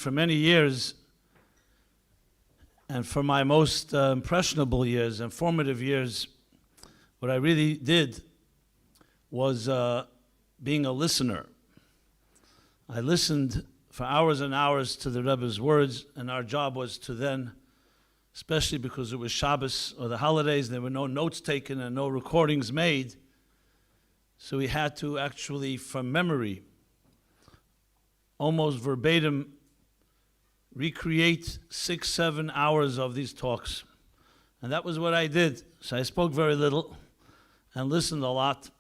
for many years, and for my most impressionable years and formative years, what I really did was being a listener. I listened for hours and hours to the Rebbe's words, and our job was to then, especially because it was Shabbos or the holidays, there were no notes taken and no recordings made, so we had to actually, from memory, almost verbatim, recreate 6-7 hours of these talks. And that was what I did. So I spoke very little and listened a lot.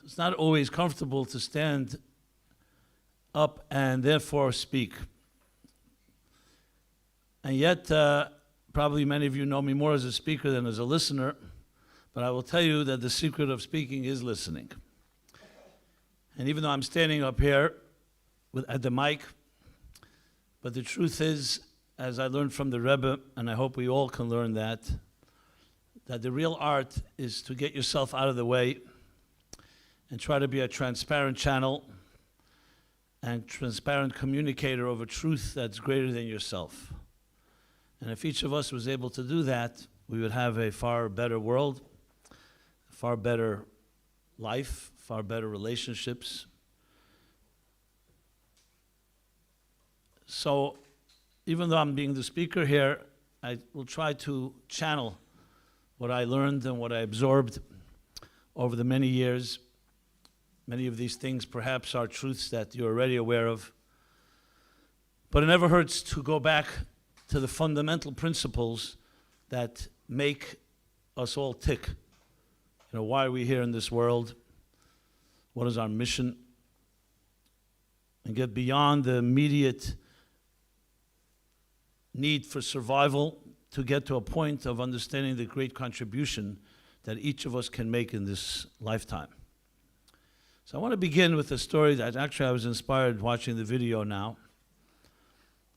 It's not always comfortable to stand up and therefore speak. And yet, probably many of you know me more as a speaker than as a listener, but I will tell you that the secret of speaking is listening. And even though I'm standing up here at the mic, but the truth is, as I learned from the Rebbe, and I hope we all can learn that the real art is to get yourself out of the way and try to be a transparent channel and transparent communicator of a truth that's greater than yourself. And if each of us was able to do that, we would have a far better world, a far better life, far better relationships. So even though I'm being the speaker here, I will try to channel what I learned and what I absorbed over the many years. Many of these things perhaps are truths that you're already aware of. But it never hurts to go back to the fundamental principles that make us all tick. You know, why are we here in this world? What is our mission? And get beyond the immediate need for survival to get to a point of understanding the great contribution that each of us can make in this lifetime. So I want to begin with a story that actually I was inspired watching the video now.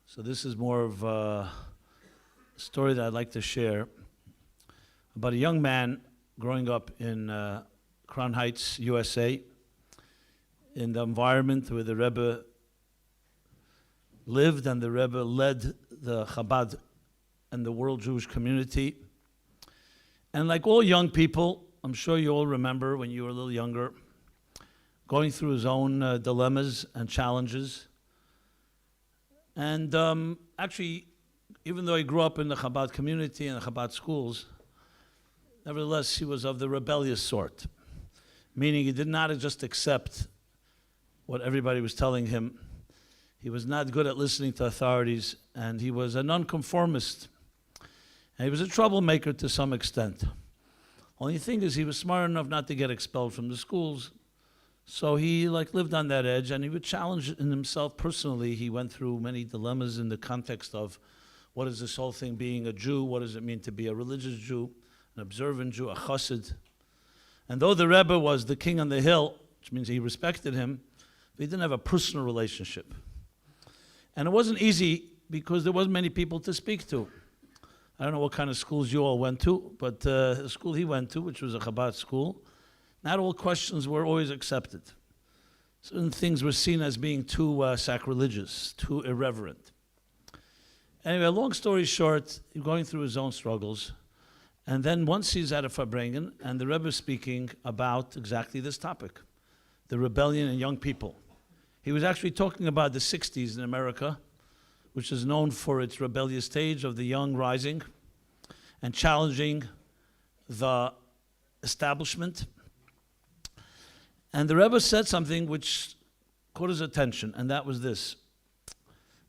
So this is more of a story that I'd like to share about a young man growing up in Crown Heights, USA, in the environment where the Rebbe lived and the Rebbe led the Chabad and the world Jewish community. And like all young people, I'm sure you all remember when you were a little younger, going through his own dilemmas and challenges. And actually, even though he grew up in the Chabad community and the Chabad schools, nevertheless, he was of the rebellious sort, meaning he did not just accept what everybody was telling him. He was not good at listening to authorities, and he was a nonconformist. And he was a troublemaker to some extent. Only thing is, he was smart enough not to get expelled from the schools, so he lived on that edge, and he would challenge in himself personally. He went through many dilemmas in the context of what is this whole thing being a Jew, what does it mean to be a religious Jew, an observant Jew, a chassid. And though the Rebbe was the king on the hill, which means he respected him, he didn't have a personal relationship. And it wasn't easy because there wasn't many people to speak to. I don't know what kind of schools you all went to, but the school he went to, which was a Chabad school, not all questions were always accepted. Certain things were seen as being too sacrilegious, too irreverent. Anyway, long story short, he's going through his own struggles. And then once he's at a Farbrengen, and the Rebbe is speaking about exactly this topic, the rebellion in young people. He was actually talking about the 60s in America, which is known for its rebellious stage of the young rising and challenging the establishment. And the Rebbe said something which caught his attention, and that was this,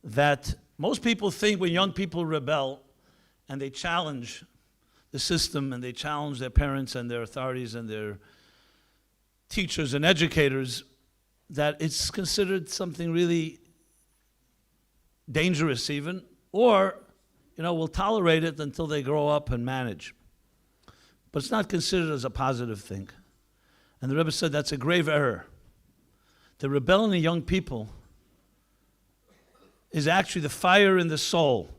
that most people think when young people rebel and they challenge the system and they challenge their parents and their authorities and their teachers and educators, that it's considered something really dangerous even, or, we'll tolerate it until they grow up and manage. But it's not considered as a positive thing. And the Rebbe said that's a grave error. The rebellion in young people is actually the fire in the soul,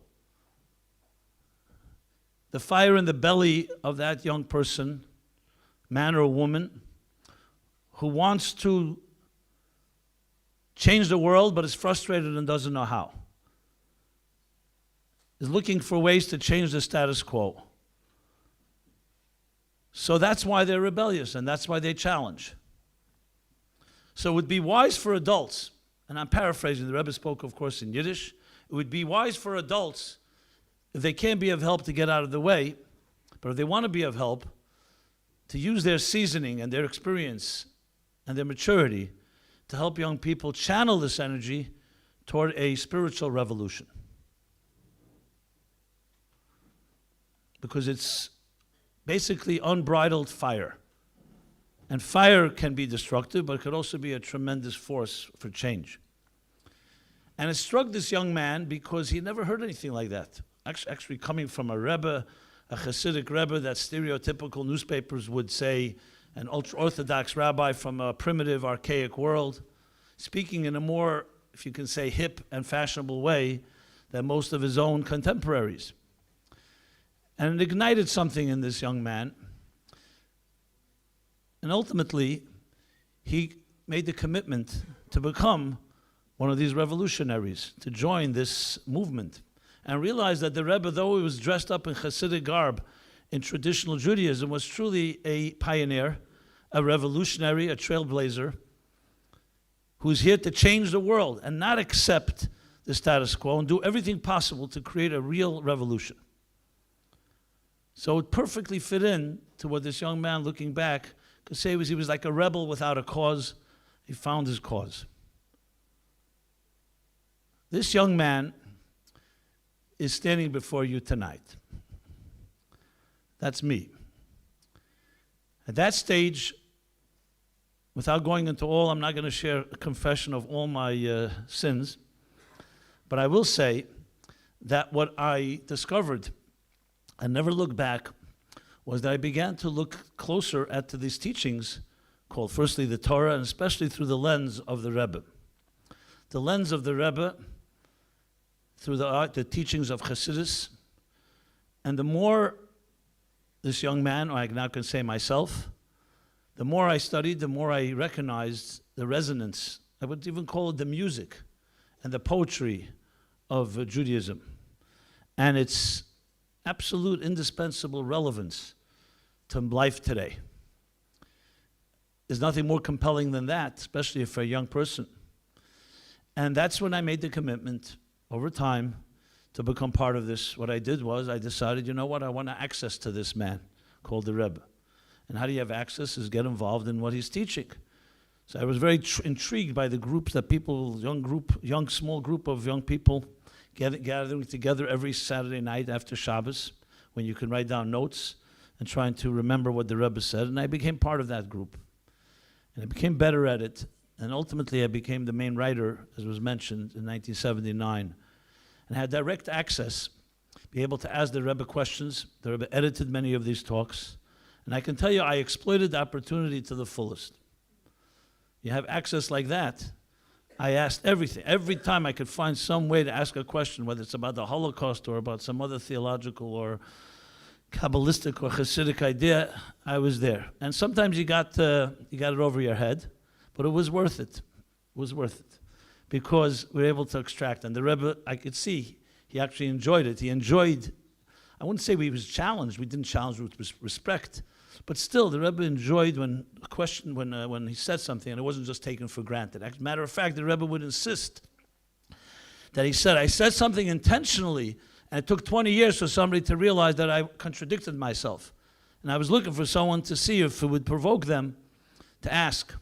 the fire in the belly of that young person, man or woman, who wants to change the world, but is frustrated and doesn't know how. Is looking for ways to change the status quo. So that's why they're rebellious, and that's why they challenge. So it would be wise for adults, and I'm paraphrasing, the Rebbe spoke, of course, in Yiddish. It would be wise for adults, if they can't be of help, to get out of the way, but if they want to be of help, to use their seasoning and their experience and their maturity to help young people channel this energy toward a spiritual revolution. Because it's basically unbridled fire. And fire can be destructive, but it could also be a tremendous force for change. And it struck this young man because he never heard anything like that. Actually coming from a Rebbe, a Hasidic Rebbe that stereotypical newspapers would say, an ultra-Orthodox rabbi from a primitive, archaic world, speaking in a more, if you can say, hip and fashionable way than most of his own contemporaries. And it ignited something in this young man. And ultimately, he made the commitment to become one of these revolutionaries, to join this movement, and realized that the Rebbe, though he was dressed up in Hasidic garb in traditional Judaism, was truly a pioneer, a revolutionary, a trailblazer, who's here to change the world and not accept the status quo and do everything possible to create a real revolution. So it perfectly fit in to what this young man, looking back, could say he was like a rebel without a cause. He found his cause. This young man is standing before you tonight. That's me. At that stage, without going into all, I'm not going to share a confession of all my sins, but I will say that what I discovered and never looked back was that I began to look closer at these teachings called firstly the Torah, and especially through the lens of the Rebbe. The lens of the Rebbe, through the teachings of Chassidus, and the more this young man, or I now can say myself, the more I studied, the more I recognized the resonance, I would even call it the music and the poetry of Judaism, and its absolute indispensable relevance to life today. There's nothing more compelling than that, especially for a young person. And that's when I made the commitment over time to become part of this. What I did was I decided, you know what, I want access to this man called the Rebbe. And how do you have access is get involved in what he's teaching. So I was very intrigued by the groups that people, young small group of young people gathering together every Saturday night after Shabbos, when you can write down notes and trying to remember what the Rebbe said. And I became part of that group. And I became better at it. And ultimately, I became the main writer, as was mentioned, in 1979. And had direct access, be able to ask the Rebbe questions. The Rebbe edited many of these talks. And I can tell you, I exploited the opportunity to the fullest. You have access like that. I asked everything. Every time I could find some way to ask a question, whether it's about the Holocaust or about some other theological or Kabbalistic or Hasidic idea, I was there. And sometimes you got it over your head, but it was worth it. It was worth it. Because we were able to extract. And the Rebbe, I could see, he actually enjoyed it. He enjoyed, I wouldn't say he was challenged. We didn't challenge with respect. But still, the Rebbe enjoyed when he said something, and it wasn't just taken for granted. As a matter of fact, the Rebbe would insist that he said, I said something intentionally, and it took 20 years for somebody to realize that I contradicted myself. And I was looking for someone to see if it would provoke them to ask.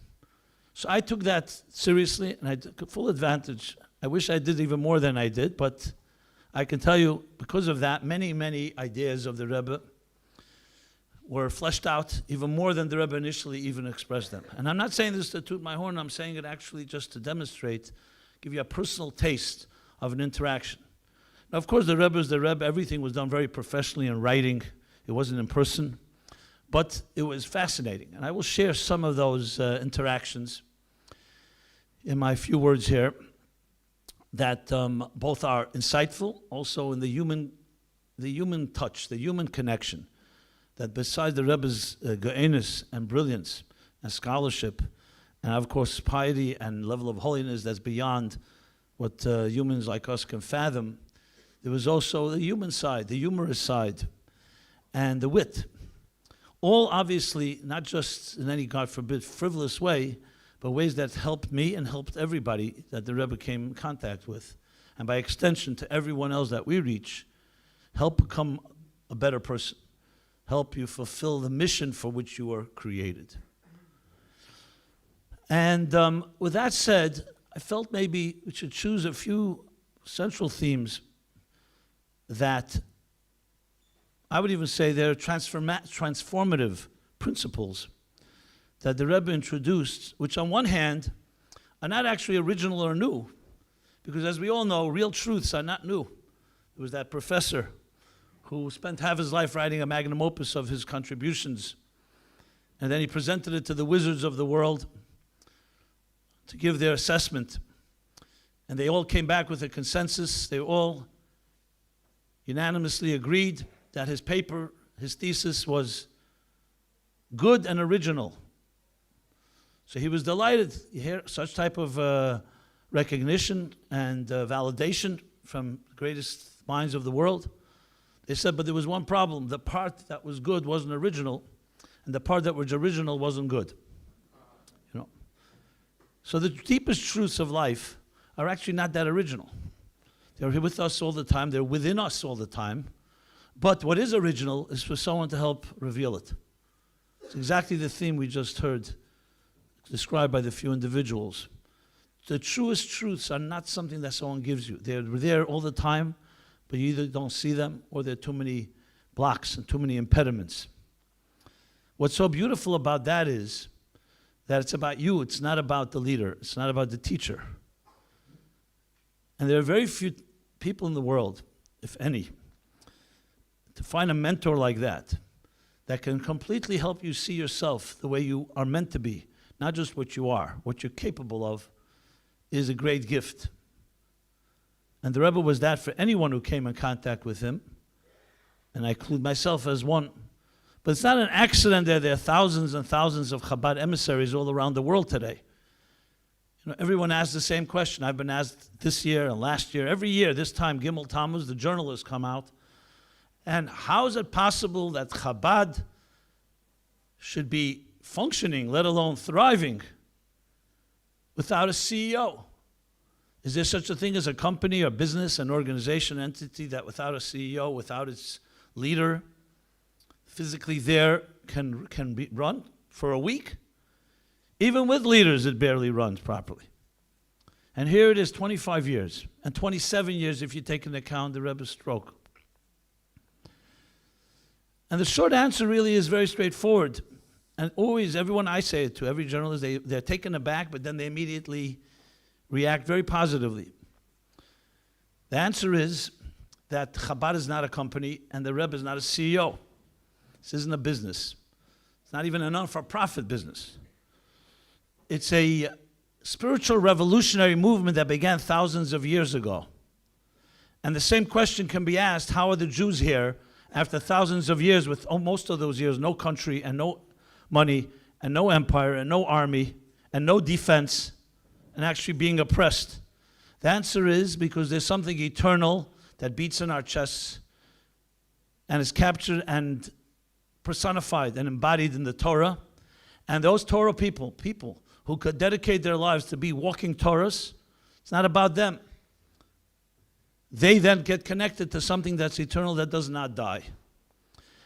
So I took that seriously, and I took full advantage. I wish I did even more than I did, but I can tell you, because of that, many, many ideas of the Rebbe were fleshed out even more than the Rebbe initially even expressed them. And I'm not saying this to toot my horn, I'm saying it actually just to demonstrate, give you a personal taste of an interaction. Now, of course, the Rebbe is the Rebbe. Everything was done very professionally in writing. It wasn't in person. But it was fascinating. And I will share some of those interactions in my few words here that both are insightful, also in the human touch, the human connection. That besides the Rebbe's ge'enis and brilliance and scholarship and of course piety and level of holiness that's beyond what humans like us can fathom, there was also the human side, the humorous side, and the wit. All obviously not just in any, God forbid, frivolous way, but ways that helped me and helped everybody that the Rebbe came in contact with. And by extension to everyone else that we reach, help become a better person. Help you fulfill the mission for which you were created. And with that said, I felt maybe we should choose a few central themes that I would even say they're transformative principles that the Rebbe introduced, which on one hand are not actually original or new, because as we all know, real truths are not new. There was that professor who spent half his life writing a magnum opus of his contributions, and then he presented it to the wizards of the world to give their assessment. And they all came back with a consensus. They all unanimously agreed that his paper, his thesis was good and original. So he was delighted. You hear such type of recognition and validation from the greatest minds of the world. They said, but there was one problem. The part that was good wasn't original, and the part that was original wasn't good. You know. So the deepest truths of life are actually not that original. They're here with us all the time. They're within us all the time. But what is original is for someone to help reveal it. It's exactly the theme we just heard described by the few individuals. The truest truths are not something that someone gives you. They're there all the time, but you either don't see them or there are too many blocks and too many impediments. What's so beautiful about that is that it's about you. It's not about the leader. It's not about the teacher. And there are very few people in the world, if any, to find a mentor like that can completely help you see yourself the way you are meant to be, not just what you are, what you're capable of, is a great gift. And the Rebbe was that for anyone who came in contact with him, and I include myself as one. But it's not an accident that there are thousands and thousands of Chabad emissaries all around the world today. You know, everyone asks the same question. I've been asked this year and last year. Every year, this time, Gimel Tammuz, the journalists come out. And how is it possible that Chabad should be functioning, let alone thriving, without a CEO? Is there such a thing as a company or business, an organization, entity that without a CEO, without its leader, physically there, can be run for a week? Even with leaders, it barely runs properly. And here it is, 25 years, and 27 years if you take into account the Rebbe's stroke. And the short answer really is very straightforward. And always, everyone I say it to, every journalist, they're taken aback, but then they immediately react very positively. The answer is that Chabad is not a company and the Rebbe is not a CEO. This isn't a business. It's not even a non-for-profit business. It's a spiritual revolutionary movement that began thousands of years ago. And the same question can be asked, how are the Jews here after thousands of years with most of those years no country and no money and no empire and no army and no defense and actually being oppressed? The answer is because there's something eternal that beats in our chests and is captured and personified and embodied in the Torah. And those Torah people who could dedicate their lives to be walking Torahs, it's not about them. They then get connected to something that's eternal, that does not die.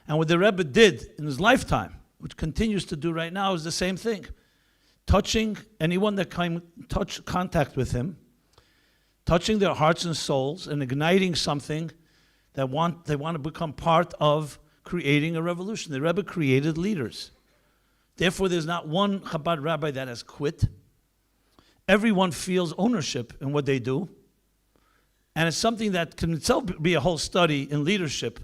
And what the Rebbe did in his lifetime, which continues to do right now, is the same thing. Touching anyone that came contact with him, touching their hearts and souls, and igniting something that they want to become part of creating a revolution. The Rebbe created leaders. Therefore, there's not one Chabad rabbi that has quit. Everyone feels ownership in what they do. And it's something that can itself be a whole study in leadership.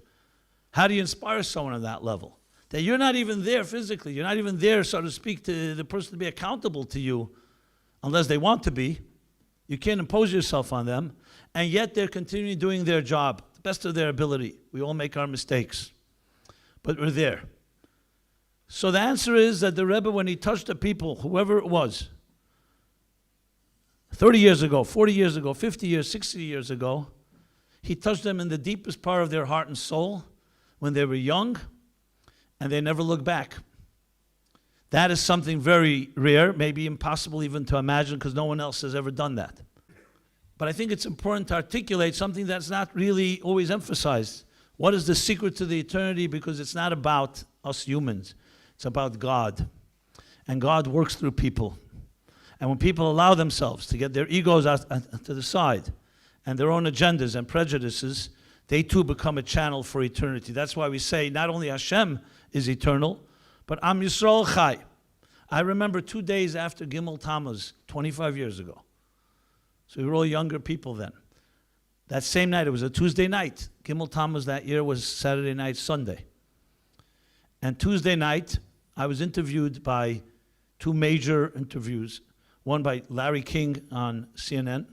How do you inspire someone on that level? That you're not even there physically. You're not even there, so to speak, to the person to be accountable to you unless they want to be. You can't impose yourself on them. And yet they're continuing doing their job, the best of their ability. We all make our mistakes. But we're there. So the answer is that the Rebbe, when he touched the people, whoever it was, 30 years ago, 40 years ago, 50 years, 60 years ago. He touched them in the deepest part of their heart and soul when they were young, and they never looked back. That is something very rare, maybe impossible even to imagine, because no one else has ever done that. But I think it's important to articulate something that's not really always emphasized. What is the secret to the eternity? Because it's not about us humans. It's about God. And God works through people. And when people allow themselves to get their egos out to the side and their own agendas and prejudices, they too become a channel for eternity. That's why we say not only Hashem is eternal, but Am Yisrael Chai. I remember 2 days after Gimel Tammuz, 25 years ago. So we were all younger people then. That same night, it was a Tuesday night. Gimel Tammuz that year was Saturday night, Sunday. And Tuesday night, I was interviewed by 2 major interviews. One by Larry King on CNN,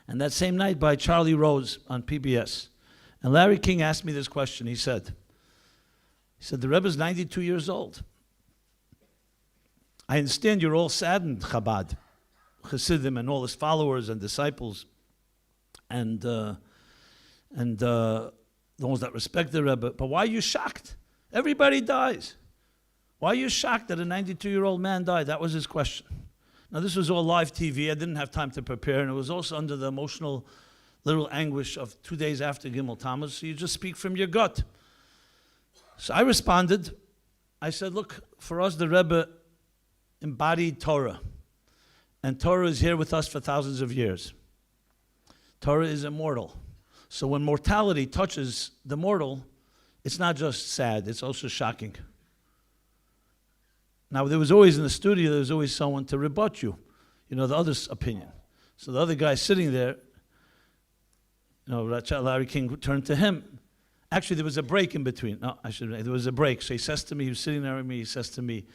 and that same night by Charlie Rose on PBS. And Larry King asked me this question. He said, the Rebbe's 92 years old. I understand you're all saddened, Chabad, Chassidim, and all his followers and disciples, and the ones that respect the Rebbe, but why are you shocked? Everybody dies. Why are you shocked that a 92-year-old man died? That was his question. Now, this was all live TV. I didn't have time to prepare, and it was also under the emotional, literal anguish of 2 days after Gimel Tammuz, so you just speak from your gut. So I responded. I said, look, for us, the Rebbe embodied Torah, and Torah is here with us for thousands of years. Torah is immortal. So when mortality touches the mortal, it's not just sad, it's also shocking. Now, there was always in the studio, there was always someone to rebut you, the other's opinion. So the other guy sitting there, Larry King turned to him. Actually, there was a break in between. There was a break. So he says to me, he was sitting there with me, he says to me,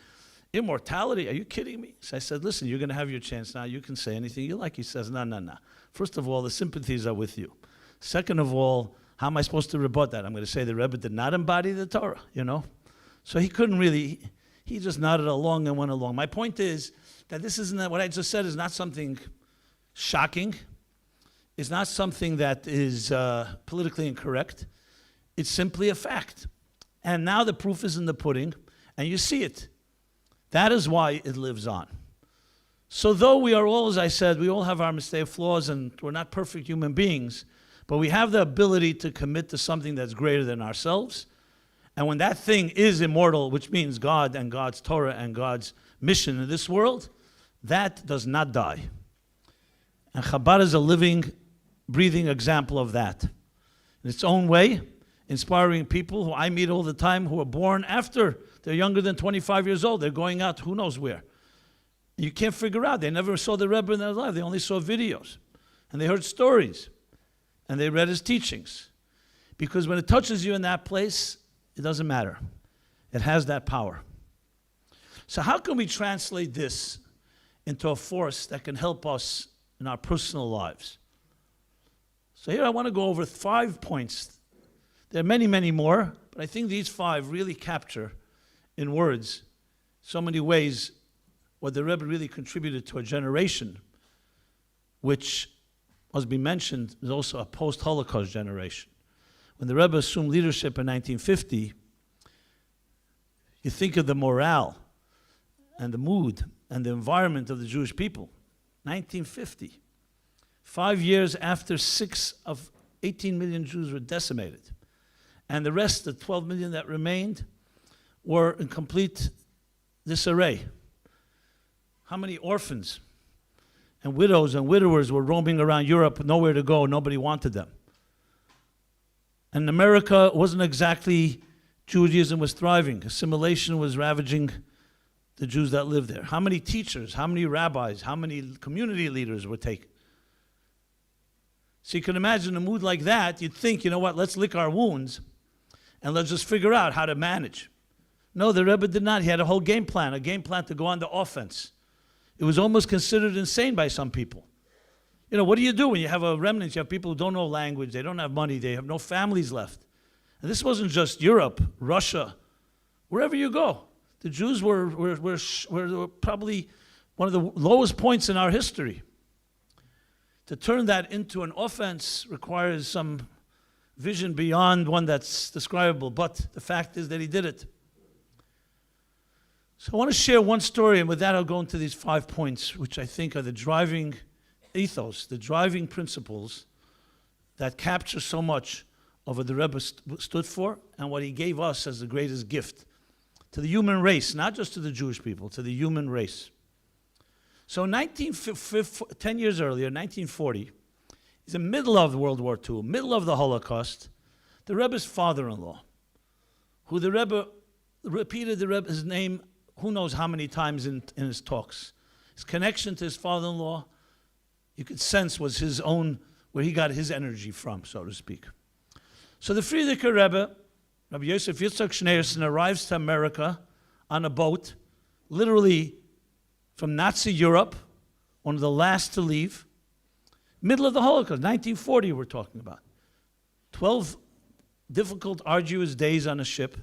immortality, are you kidding me? So I said, listen, you're going to have your chance now. You can say anything you like. He says, no. First of all, the sympathies are with you. Second of all, how am I supposed to rebut that? I'm going to say the Rebbe did not embody the Torah, So he couldn't really... He just nodded along and went along. My point is that this isn't, what I just said is not something shocking. It's not something that is politically incorrect. It's simply a fact. And now the proof is in the pudding, and you see it. That is why it lives on. So though we are all, as I said, we all have our mistakes, flaws, and we're not perfect human beings, but we have the ability to commit to something that's greater than ourselves. And when that thing is immortal, which means God and God's Torah and God's mission in this world, that does not die. And Chabad is a living, breathing example of that. In its own way, inspiring people who I meet all the time who are born after they're younger than 25 years old. They're going out who knows where. You can't figure out. They never saw the Rebbe in their life. They only saw videos. And they heard stories. And they read his teachings. Because when it touches you in that place, it doesn't matter. It has that power. So how can we translate this into a force that can help us in our personal lives? So here I want to go over 5 points. There are many, many more, but I think these 5 really capture in words so many ways what the Rebbe really contributed to a generation, which, as we mentioned, is also a post-Holocaust generation. When the Rebbe assumed leadership in 1950, you think of the morale and the mood and the environment of the Jewish people. 1950. 5 years after 6 of 18 million Jews were decimated. And the rest, the 12 million that remained, were in complete disarray. How many orphans and widows and widowers were roaming around Europe, nowhere to go, nobody wanted them. And America wasn't exactly, Judaism was thriving. Assimilation was ravaging the Jews that lived there. How many teachers, how many rabbis, how many community leaders were taken? So you can imagine a mood like that, you'd think, you know what, let's lick our wounds and let's just figure out how to manage. No, the Rebbe did not. He had a whole game plan to go on the offense. It was almost considered insane by some people. What do you do when you have a remnant? You have people who don't know language, they don't have money, they have no families left. And this wasn't just Europe, Russia, wherever you go. The Jews were probably one of the lowest points in our history. To turn that into an offense requires some vision beyond one that's describable, but the fact is that he did it. So I want to share one story, and with that I'll go into these 5 points, which I think are the driving ethos, the driving principles that capture so much of what the Rebbe stood for and what he gave us as the greatest gift to the human race, not just to the Jewish people, to the human race. So 10 years earlier, 1940, is the middle of World War II, middle of the Holocaust, the Rebbe's father-in-law, who the Rebbe repeated his name who knows how many times in his talks. His connection to his father-in-law, you could sense was his own, where he got his energy from, so to speak. So the Lubavitcher Rebbe, Rabbi Yosef Yitzchak Schneerson, arrives to America on a boat, literally from Nazi Europe, one of the last to leave. Middle of the Holocaust, 1940 we're talking about. 12 difficult, arduous days on a ship.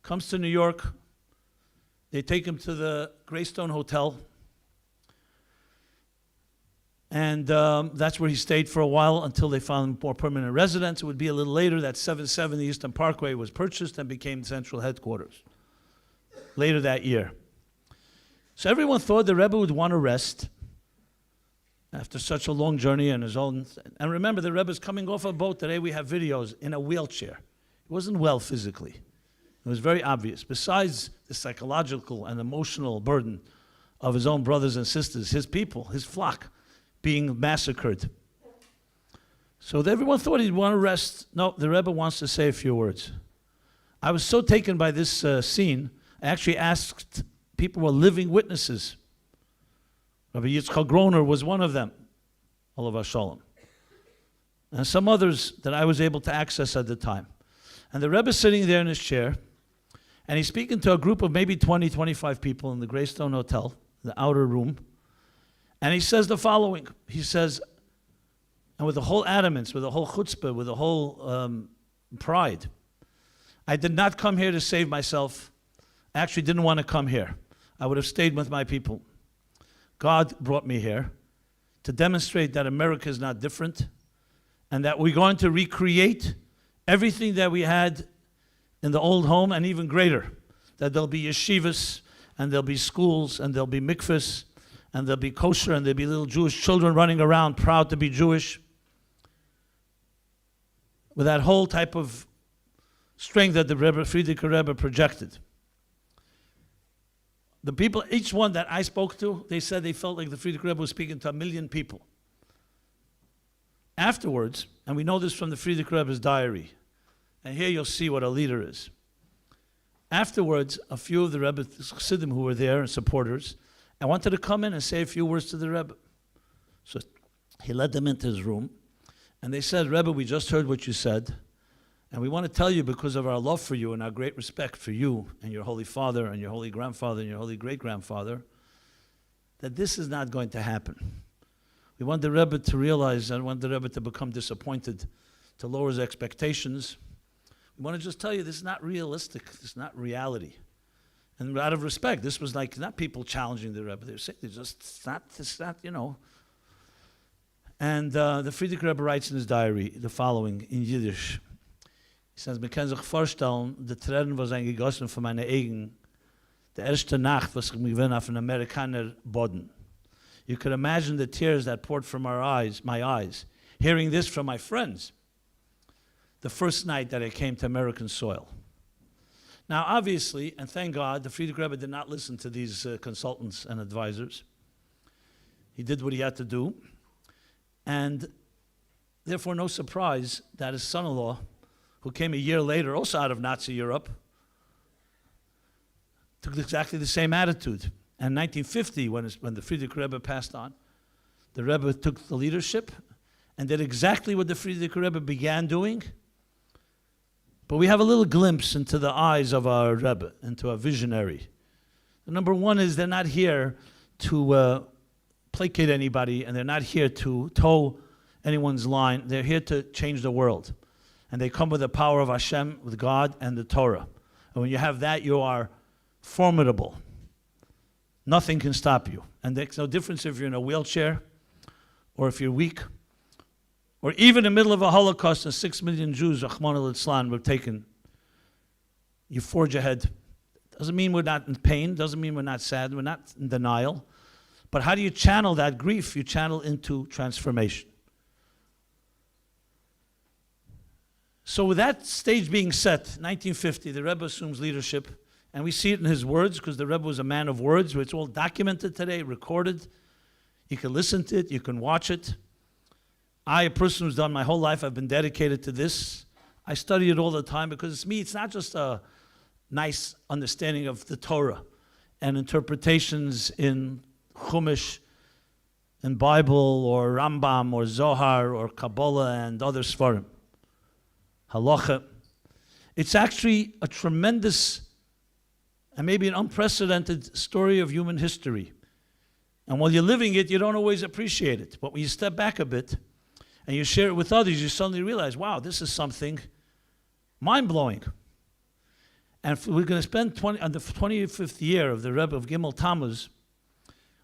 Comes to New York. They take him to the Greystone Hotel. And that's where he stayed for a while until they found more permanent residence. It would be a little later that 770 Eastern Parkway was purchased and became central headquarters later that year. So everyone thought the Rebbe would want to rest after such a long journey and his own. And remember, the Rebbe's coming off a boat. Today we have videos in a wheelchair. He wasn't well physically. It was very obvious. Besides the psychological and emotional burden of his own brothers and sisters, his people, his flock, being massacred. So everyone thought he'd want to rest. No, the Rebbe wants to say a few words. I was so taken by this scene, I actually asked people who were living witnesses. Rabbi Yitzchak Groner was one of them, Olav Shalom, and some others that I was able to access at the time. And the Rebbe's sitting there in his chair, and he's speaking to a group of maybe 20, 25 people in the Greystone Hotel, the outer room. And he says the following. He says, and with the whole adamance, with the whole chutzpah, with the whole pride, I did not come here to save myself. I actually didn't want to come here. I would have stayed with my people. God brought me here to demonstrate that America is not different and that we're going to recreate everything that we had in the old home and even greater. That there'll be yeshivas and there'll be schools and there'll be mikvahs and there'll be kosher, and there'll be little Jewish children running around proud to be Jewish. With that whole type of strength that the Rebbe, Lubavitcher Rebbe projected. The people, each one that I spoke to, they said they felt like the Lubavitcher Rebbe was speaking to 1 million people. Afterwards, and we know this from the Lubavitcher Rebbe's diary, and here you'll see what a leader is. Afterwards, a few of the Rebbe's Chassidim who were there and supporters, I wanted to come in and say a few words to the Rebbe. So he led them into his room, and they said, Rebbe, we just heard what you said, and we want to tell you because of our love for you and our great respect for you and your holy father and your holy grandfather and your holy great-grandfather, that this is not going to happen. We want the Rebbe to realize and want the Rebbe to become disappointed, to lower his expectations. We want to just tell you this is not realistic, this is not reality. And out of respect, this was like not people challenging the Rebbe. They were saying, it's not, you know. And the Lubavitcher Rebbe writes in his diary the following in Yiddish. He says, "Man kann sich vorstellen, die Tränen, was eingegossen von meinen Augen, die erste Nacht, was ich mich gewinnt auf einen Amerikaner Boden. You could imagine the tears that poured from my eyes, hearing this from my friends, the first night that I came to American soil." Now, obviously, and thank God, the Lubavitcher Rebbe did not listen to these consultants and advisors. He did what he had to do. And therefore, no surprise that his son-in-law, who came a year later, also out of Nazi Europe, took exactly the same attitude. And in 1950, when the Lubavitcher Rebbe passed on, the Rebbe took the leadership and did exactly what the Lubavitcher Rebbe began doing. But we have a little glimpse into the eyes of our Rebbe, into a visionary. The number one is they're not here to placate anybody, and they're not here to toe anyone's line. They're here to change the world. And they come with the power of Hashem, with God, and the Torah. And when you have that, you are formidable. nothing can stop you. And there's no difference if you're in a wheelchair or if you're weak, or even in the middle of a Holocaust and 6 million Jews, Rahman al-Islam, were taken. You forge ahead. Doesn't mean we're not in pain, doesn't mean we're not sad, we're not in denial. But how do you channel that grief? You channel into transformation. So with that stage being set, 1950, the Rebbe assumes leadership, and we see it in his words, because the Rebbe was a man of words, where it's all documented today, recorded. You can listen to it, you can watch it. I, a person who's done my whole life, I've been dedicated to this. I study it all the time, because it's me, it's not just a nice understanding of the Torah and interpretations in Chumash and Bible or Rambam or Zohar or Kabbalah and other Sfarim. Halacha. It's actually a tremendous and maybe an unprecedented story of human history. And while you're living it, you don't always appreciate it. But when you step back a bit and you share it with others, you suddenly realize, wow, this is something mind-blowing. And we're going to spend on the 25th year of the Rebbe of Gimel Tammuz.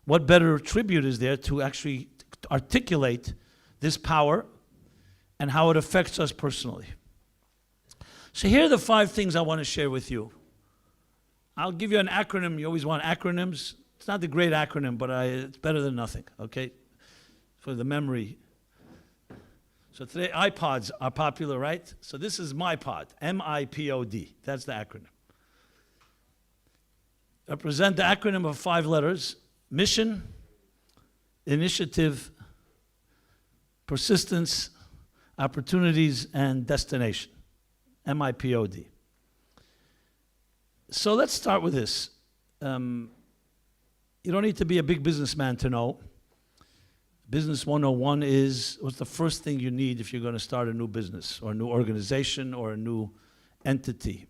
What better tribute is there to actually articulate this power and how it affects us personally? So here are the 5 things I want to share with you. I'll give you an acronym. You always want acronyms. It's not the great acronym, but it's better than nothing, okay? For the memory. So today, iPods are popular, right? So this is MyPod, M-I-P-O-D. That's the acronym. I present the acronym of 5 letters: mission, initiative, persistence, opportunities, and destination. MIPOD. So let's start with this. You don't need to be a big businessman to know. Business 101 is what's the first thing you need if you're going to start a new business or a new organization or a new entity.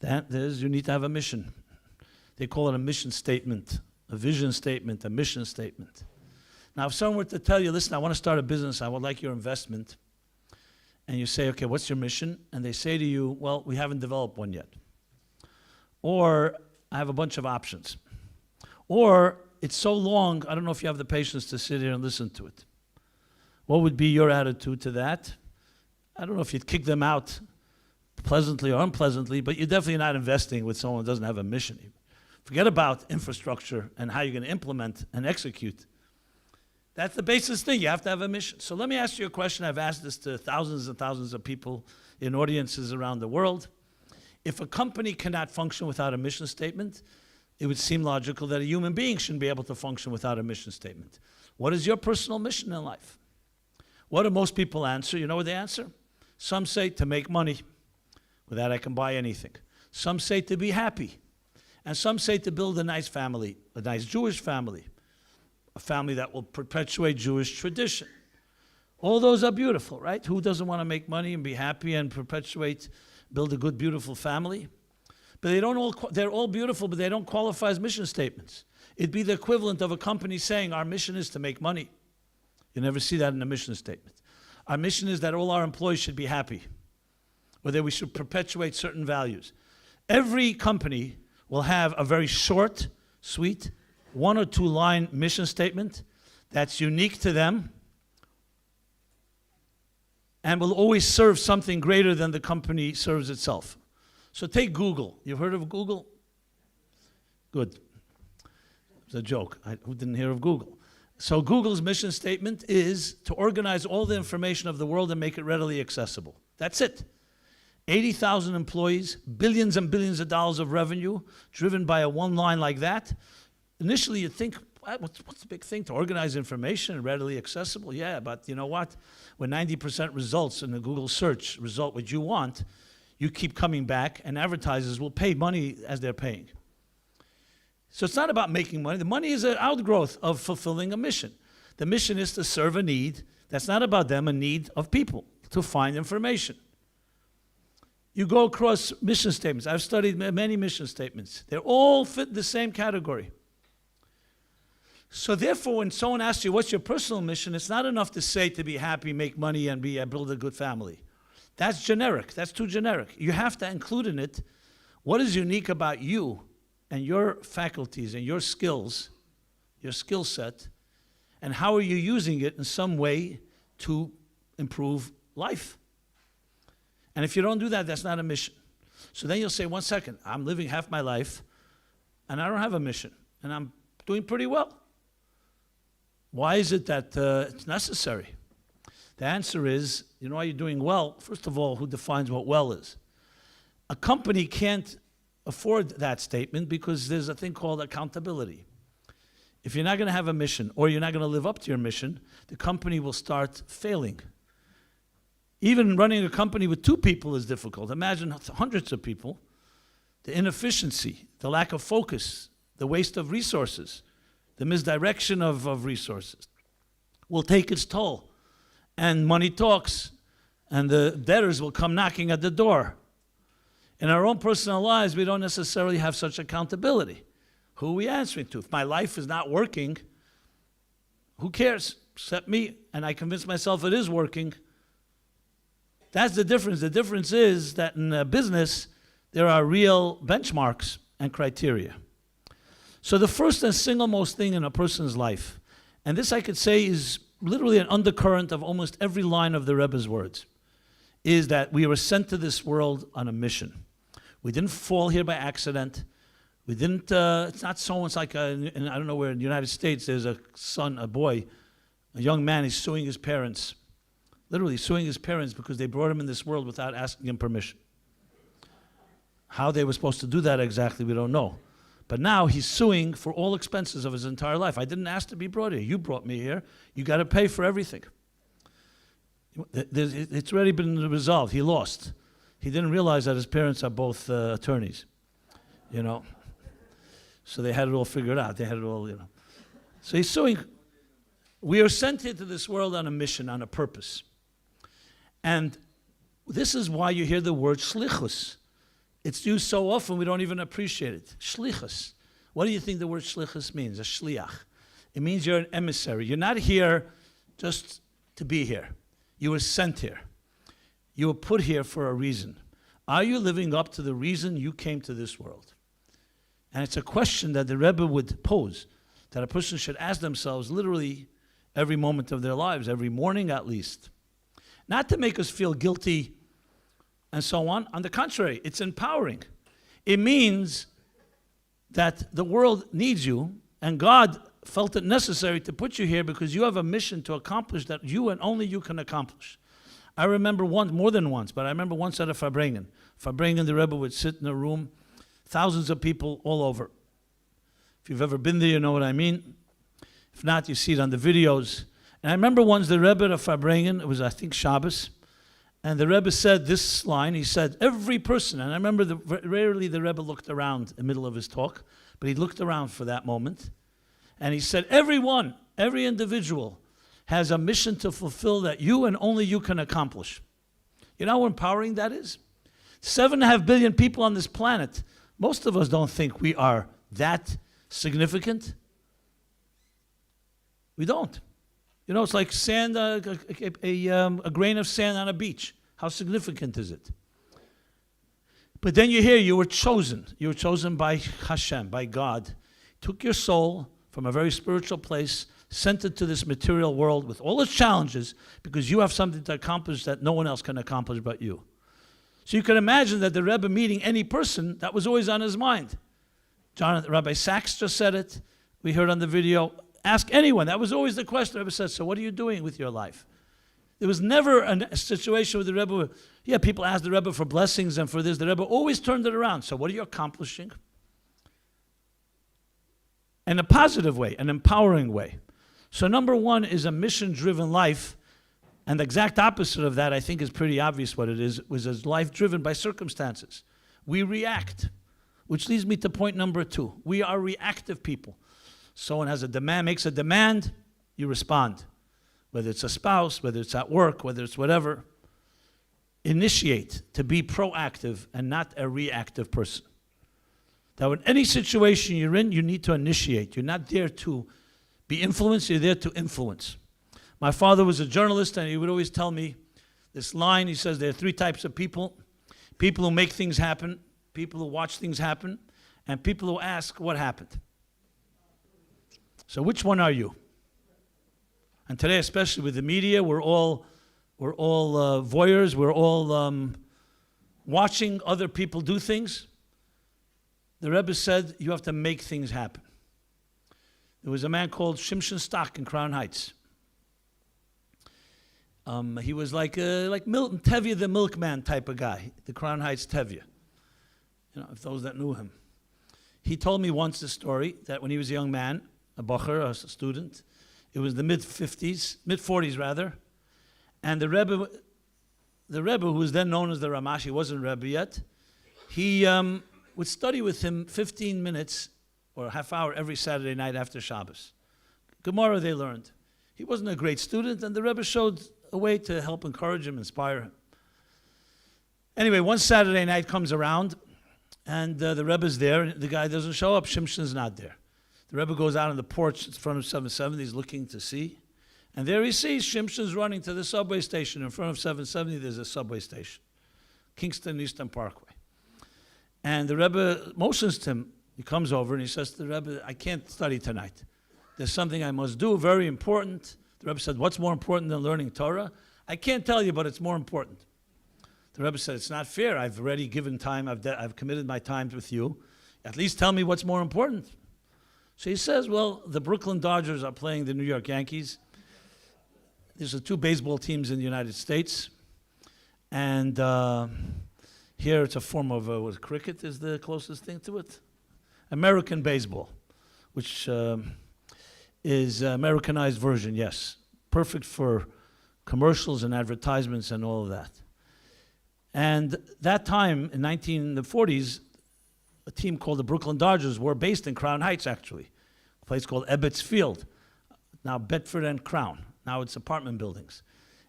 That is, you need to have a mission. They call it a mission statement, a vision statement, a mission statement. Now, if someone were to tell you, listen, I want to start a business, I would like your investment, and you say, okay, what's your mission? And they say to you, well, we haven't developed one yet. Or, I have a bunch of options. Or, it's so long, I don't know if you have the patience to sit here and listen to it. What would be your attitude to that? I don't know if you'd kick them out pleasantly or unpleasantly, but you're definitely not investing with someone who doesn't have a mission. Forget about infrastructure and how you're going to implement and execute. That's the basis thing. You have to have a mission. So let me ask you a question. I've asked this to thousands and thousands of people in audiences around the world. If a company cannot function without a mission statement, it would seem logical that a human being shouldn't be able to function without a mission statement. What is your personal mission in life? What do most people answer? You know what they answer? Some say to make money. With that I can buy anything. Some say to be happy. And some say to build a nice family, a nice Jewish family. A family that will perpetuate Jewish tradition. All those are beautiful, right? Who doesn't want to make money and be happy and perpetuate, build a good, beautiful family? But they're all beautiful, but they don't qualify as mission statements. It'd be the equivalent of a company saying, our mission is to make money. You never see that in a mission statement. Our mission is that all our employees should be happy, or that we should perpetuate certain values. Every company will have a very short, sweet, 1 or 2 line mission statement that's unique to them and will always serve something greater than the company serves itself. So take Google. You've heard of Google? Good. It's a joke. Who didn't hear of Google? So Google's mission statement is to organize all the information of the world and make it readily accessible. That's it. 80,000 employees, billions and billions of dollars of revenue, driven by a 1 line like that. Initially, you'd think, what's the big thing? To organize information and readily accessible? Yeah, but you know what? When 90% results in the Google search result what you want, you keep coming back, and advertisers will pay money as they're paying. So it's not about making money. The money is an outgrowth of fulfilling a mission. The mission is to serve a need that's not about them, a need of people to find information. You go across mission statements. I've studied many mission statements. They all fit the same category. So therefore, when someone asks you, what's your personal mission, it's not enough to say to be happy, make money, and build a good family. That's generic. That's too generic. You have to include in it what is unique about you and your faculties and your skills, your skill set, and how are you using it in some way to improve life? And if you don't do that, that's not a mission. So then you'll say, 1 second, I'm living half my life, and I don't have a mission, and I'm doing pretty well. Why is it that it's necessary? The answer is, you know why you're doing well? First of all, who defines what well is? A company can't afford that statement because there's a thing called accountability. If you're not going to have a mission or you're not going to live up to your mission, the company will start failing. Even running a company with 2 people is difficult. Imagine hundreds of people. The inefficiency, the lack of focus, the waste of resources, the misdirection of resources will take its toll. And money talks, and the debtors will come knocking at the door. In our own personal lives, we don't necessarily have such accountability. Who are we answering to? If my life is not working, who cares except me? And I convince myself it is working. That's the difference. The difference is that in business, there are real benchmarks and criteria. So the first and single most thing in a person's life, and this I could say is literally an undercurrent of almost every line of the Rebbe's words, is that we were sent to this world on a mission. We didn't fall here by accident. We didn't, it's not so much like, I don't know where in the United States, there's a son, a boy, a young man, he's suing his parents, literally suing his parents because they brought him in this world without asking him permission. How they were supposed to do that exactly, we don't know. But now he's suing for all expenses of his entire life. I didn't ask to be brought here. You brought me here. You got to pay for everything. It's already been resolved. He lost. He didn't realize that his parents are both attorneys, you know. So they had it all figured out. They had it all, you know. So he's suing. We are sent here to this world on a mission, on a purpose. And this is why you hear the word shlichus. It's used so often we don't even appreciate it. Shlichus. What do you think the word shlichus means? A shliach. It means you're an emissary. You're not here just to be here. You were sent here. You were put here for a reason. Are you living up to the reason you came to this world? And it's a question that the Rebbe would pose, that a person should ask themselves literally every moment of their lives, every morning at least. Not to make us feel guilty and so on. On the contrary, it's empowering. It means that the world needs you, and God felt it necessary to put you here because you have a mission to accomplish that you and only you can accomplish. I remember once, more than once, but I remember once at a Farbrengen. Farbrengen, the Rebbe would sit in a room, thousands of people all over. If you've ever been there, you know what I mean. If not, you see it on the videos. And I remember once the Rebbe at a Farbrengen, it was, I think, Shabbos, and the Rebbe said this line. He said, every person, and I remember rarely the Rebbe looked around in the middle of his talk, but he looked around for that moment. And he said, everyone, every individual has a mission to fulfill that you and only you can accomplish. You know how empowering that is? 7.5 billion people on this planet. Most of us don't think we are that significant. We don't. You know, it's like sand, a grain of sand on a beach. How significant is it? But then you hear you were chosen. You were chosen by Hashem, by God. Took your soul from a very spiritual place, sent it to this material world with all its challenges because you have something to accomplish that no one else can accomplish but you. So you can imagine that the Rebbe meeting any person, that was always on his mind. Rabbi Sachs just said it. We heard on the video. Ask anyone. That was always the question. The Rebbe said, so what are you doing with your life? There was never a situation with the Rebbe where, yeah, people asked the Rebbe for blessings and for this. The Rebbe always turned it around. So what are you accomplishing? In a positive way, an empowering way. So number one is a mission-driven life. And the exact opposite of that, I think, is pretty obvious what it is, was a life driven by circumstances. We react, which leads me to point number two. We are reactive people. Someone has a demand, makes a demand, you respond. Whether it's a spouse, whether it's at work, whether it's whatever. Initiate, to be proactive and not a reactive person. That in any situation you're in, you need to initiate. You're not there to be influenced, you're there to influence. My father was a journalist, and he would always tell me this line. He says there are 3 types of people. People who make things happen, people who watch things happen, and people who ask what happened. So which one are you? And today, especially with the media, we're all voyeurs. We're all watching other people do things. The Rebbe said you have to make things happen. There was a man called Shimshon Stock in Crown Heights. He was like Milton Tevye, the milkman type of guy, the Crown Heights Tevye. If those that knew him. He told me once the story that when he was a young man, a bocher, a student, it was the mid-40s rather, and the Rebbe, who was then known as the Ramash, he wasn't Rebbe yet, he would study with him 15 minutes or a half hour every Saturday night after Shabbos. Gemara they learned. He wasn't a great student, and the Rebbe showed a way to help encourage him, inspire him. Anyway, one Saturday night comes around, and the Rebbe's there, and the guy doesn't show up, Shimshon's not there. The Rebbe goes out on the porch in front of 770, he's looking to see, and there he sees Shimshon's running to the subway station. In front of 770, there's a subway station, Kingston Eastern Parkway. And the Rebbe motions to him. He comes over and he says to the Rebbe, I can't study tonight. There's something I must do, very important. The Rebbe said, what's more important than learning Torah? I can't tell you, but it's more important. The Rebbe said, it's not fair. I've already given time. I've committed my time with you. At least tell me what's more important. So he says, well, the Brooklyn Dodgers are playing the New York Yankees. There's the two baseball teams in the United States. And here it's a form of cricket is the closest thing to it. American baseball, which is Americanized version, yes. Perfect for commercials and advertisements and all of that. And that time, in the 1940s, a team called the Brooklyn Dodgers were based in Crown Heights, actually. A place called Ebbets Field, now Bedford and Crown. Now it's apartment buildings.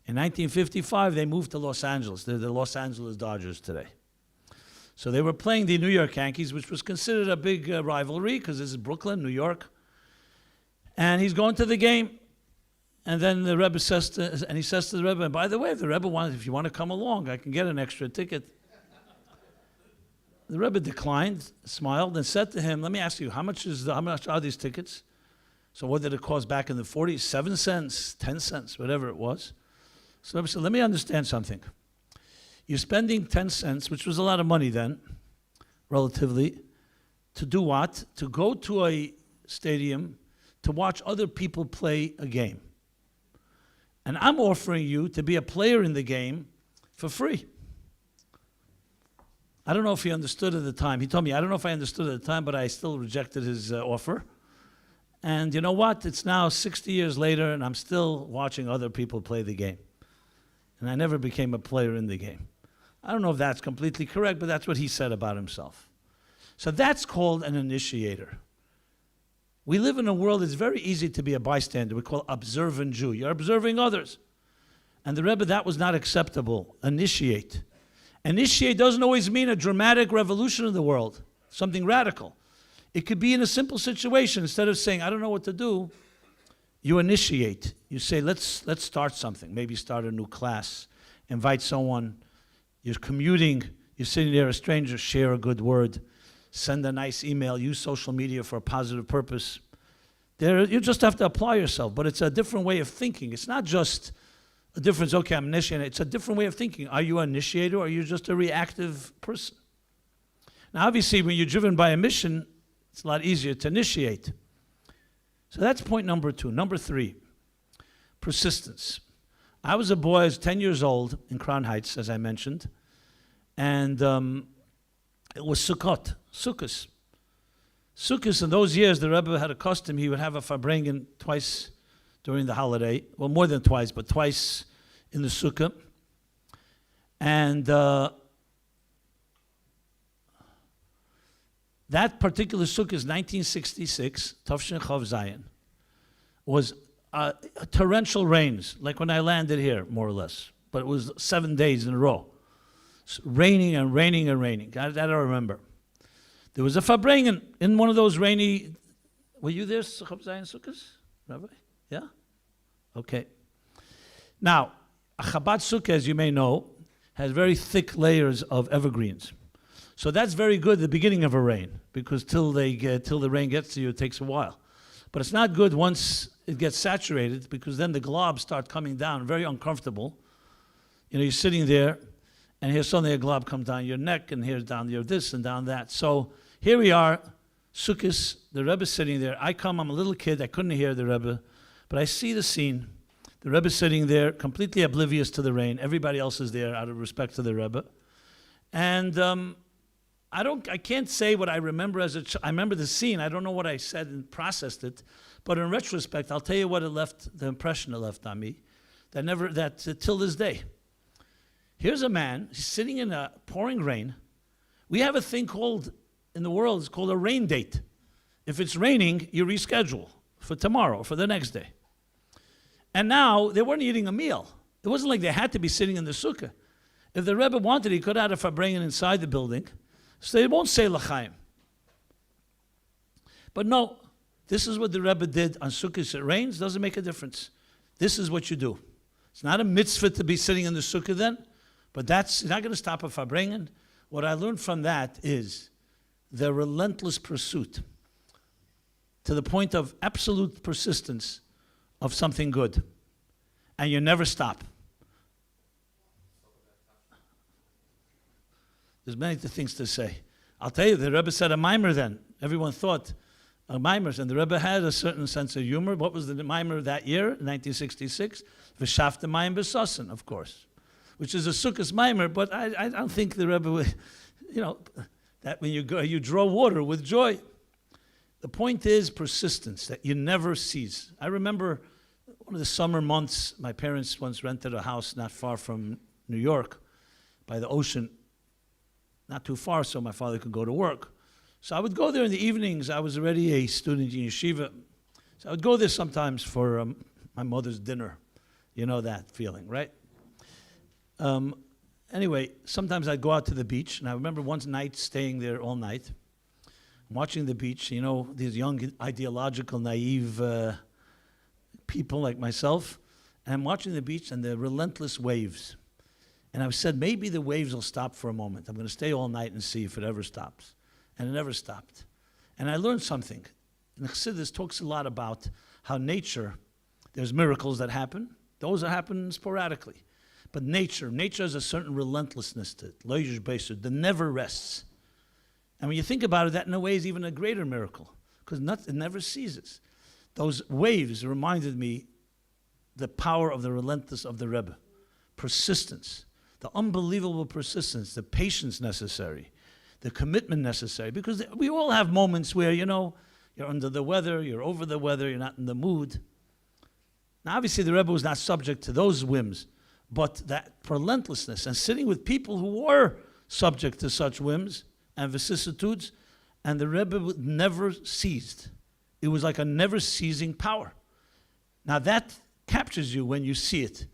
In 1955, they moved to Los Angeles. They're the Los Angeles Dodgers today. So they were playing the New York Yankees, which was considered a big rivalry, because this is Brooklyn, New York. And he's going to the game. And then the Rebbe says to the Rebbe, and by the way, if the Rebbe wants, if you want to come along, I can get an extra ticket. The Rebbe declined, smiled, and said to him, let me ask you, how much are these tickets? So what did it cost back in the 40s? 7 cents, 10 cents, whatever it was. So the Rebbe said, let me understand something. You're spending 10 cents, which was a lot of money then, relatively, to do what? To go to a stadium to watch other people play a game. And I'm offering you to be a player in the game for free. I don't know if he understood at the time. He told me, I don't know if I understood at the time, but I still rejected his offer. And you know what? It's now 60 years later, and I'm still watching other people play the game. And I never became a player in the game. I don't know if that's completely correct, but that's what he said about himself. So that's called an initiator. We live in a world that's very easy to be a bystander. We call observant Jew. You're observing others. And the Rebbe, that was not acceptable. Initiate. Initiate doesn't always mean a dramatic revolution in the world, something radical. It could be in a simple situation. Instead of saying, I don't know what to do, you initiate. You say, let's start something. Maybe start a new class. Invite someone. You're commuting. You're sitting there, a stranger, share a good word. Send a nice email. Use social media for a positive purpose. You just have to apply yourself. But it's a different way of thinking. It's not just a difference, okay, I'm initiating. It's a different way of thinking. Are you an initiator or are you just a reactive person? Now, obviously, when you're driven by a mission, it's a lot easier to initiate. So that's point number 2. Number 3, persistence. I was a boy, I was 10 years old in Crown Heights, as I mentioned, and it was Sukkot, Sukkos. Sukkos, in those years, the Rebbe had a custom, he would have a farbrengen twice during the holiday, well, more than twice, but twice in the Sukkah. And that particular Sukkah is 1966, Tafshin Chav Zayin, was torrential rains, like when I landed here, more or less. But it was 7 days in a row. Raining and raining and raining. That I remember. There was a farbrengen in one of those rainy. Were you there, Chav Zayin Sukkahs, Rabbi? Yeah? Okay. Now, a Chabad Sukkah, as you may know, has very thick layers of evergreens. So that's very good at the beginning of a rain, because till the rain gets to you, it takes a while. But it's not good once it gets saturated, because then the globs start coming down, very uncomfortable. You know, you're sitting there, and here suddenly a glob comes down your neck, and here's down your this and down that. So here we are, Sukkot, the Rebbe's sitting there. I'm a little kid, I couldn't hear the Rebbe, but I see the scene. The Rebbe's sitting there, completely oblivious to the rain. Everybody else is there out of respect to the Rebbe. And I can't say what I remember I remember the scene. I don't know what I said and processed it, but in retrospect, I'll tell you what the impression it left on me, till this day. Here's a man, he's sitting in a pouring rain. We have a thing in the world, it's called a rain date. If it's raining, you reschedule for tomorrow, for the next day. And now, they weren't eating a meal. It wasn't like they had to be sitting in the sukkah. If the Rebbe wanted, he could have had a farbrengen inside the building, so they won't say l'chaim. But no, this is what the Rebbe did on Sukkot. It rains, doesn't make a difference. This is what you do. It's not a mitzvah to be sitting in the sukkah then, but that's not going to stop a farbrengen. What I learned from that is the relentless pursuit to the point of absolute persistence of something good. And you never stop. There's many things to say. I'll tell you, the Rebbe said a mimer then. Everyone thought mimers, and the Rebbe had a certain sense of humor. What was the mimer that year, 1966? V'shafta mayim b'sosin, of course, which is a Sukkot mimer, but I don't think the Rebbe would, that when you draw water with joy. The point is persistence, that you never cease. I remember one of the summer months, my parents once rented a house not far from New York, by the ocean, not too far so my father could go to work. So I would go there in the evenings. I was already a student in yeshiva. So I would go there sometimes for my mother's dinner. You know that feeling, right? Anyway, sometimes I'd go out to the beach, and I remember one night staying there all night, watching the beach. You know, these young, ideological, naive people like myself, and I'm watching the beach and the relentless waves. And I said, maybe the waves will stop for a moment. I'm going to stay all night and see if it ever stops. And it never stopped. And I learned something. And Chassidus talks a lot about how nature, there's miracles that happen. Those that happen sporadically. But nature has a certain relentlessness to it. Loyish Beisur, that never rests. And when you think about it, that in a way is even a greater miracle. Because it never ceases. Those waves reminded me the power of the relentless of the Rebbe. Persistence. The unbelievable persistence, the patience necessary, the commitment necessary. Because we all have moments where, you're under the weather, you're over the weather, you're not in the mood. Now, obviously, the Rebbe was not subject to those whims, but that relentlessness and sitting with people who were subject to such whims and vicissitudes, and the Rebbe never ceased. It was like a never-ceasing power. Now, that captures you when you see it.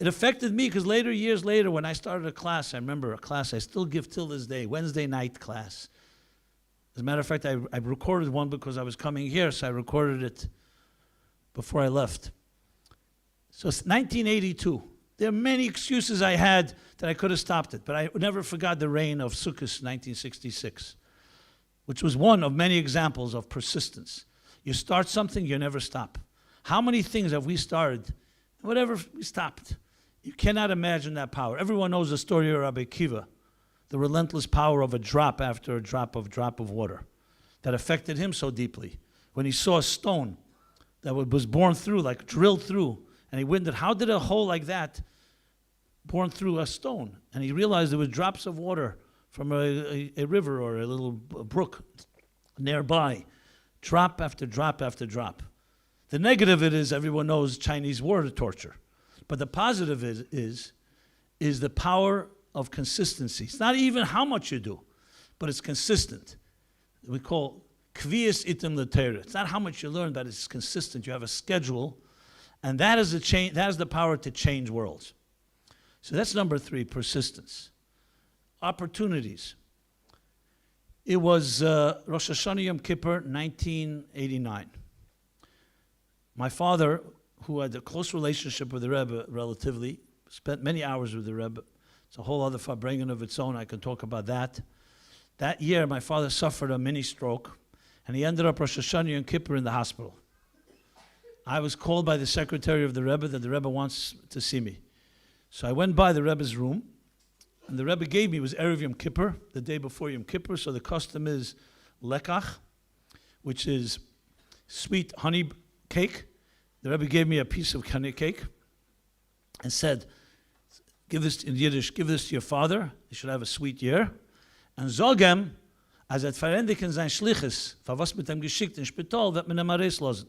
It affected me because years later, when I started a class, I remember a class I still give till this day, Wednesday night class. As a matter of fact, I recorded one because I was coming here, so I recorded it before I left. So it's 1982. There are many excuses I had that I could have stopped it, but I never forgot the rain of Sukkot 1966, which was one of many examples of persistence. You start something, you never stop. How many things have we started, whatever, we stopped? You cannot imagine that power. Everyone knows the story of Rabbi Akiva, the relentless power of a drop after a drop of water that affected him so deeply. When he saw a stone that was born through, like drilled through, and he wondered, how did a hole like that born through a stone? And he realized there was drops of water from a river or a little brook nearby, drop after drop after drop. The negative of it is, everyone knows, Chinese water torture. But the positive is the power of consistency. It's not even how much you do, but it's consistent. We call kvias itim l'Torah. It's not how much you learn, but it's consistent. You have a schedule, and that is the power to change worlds. So that's number 3, persistence. Opportunities. It was Rosh Hashanah Yom Kippur, 1989. My father, who had a close relationship with the Rebbe, relatively, spent many hours with the Rebbe. It's a whole other farbrengen of its own. I can talk about that. That year, my father suffered a mini stroke, and he ended up Rosh Hashanah Yom Kippur in the hospital. I was called by the secretary of the Rebbe that the Rebbe wants to see me. So I went by the Rebbe's room, and the Rebbe gave me, it was Erev Yom Kippur, the day before Yom Kippur, so the custom is lekach, which is sweet honey cake. The Rebbe gave me a piece of honey cake and said, give this in Yiddish, give this to your father, he should have a sweet year. And zogem, as het verendigt in zijn schliches, for was mit hem geschickt in Spital, wird man ihm arrest losen.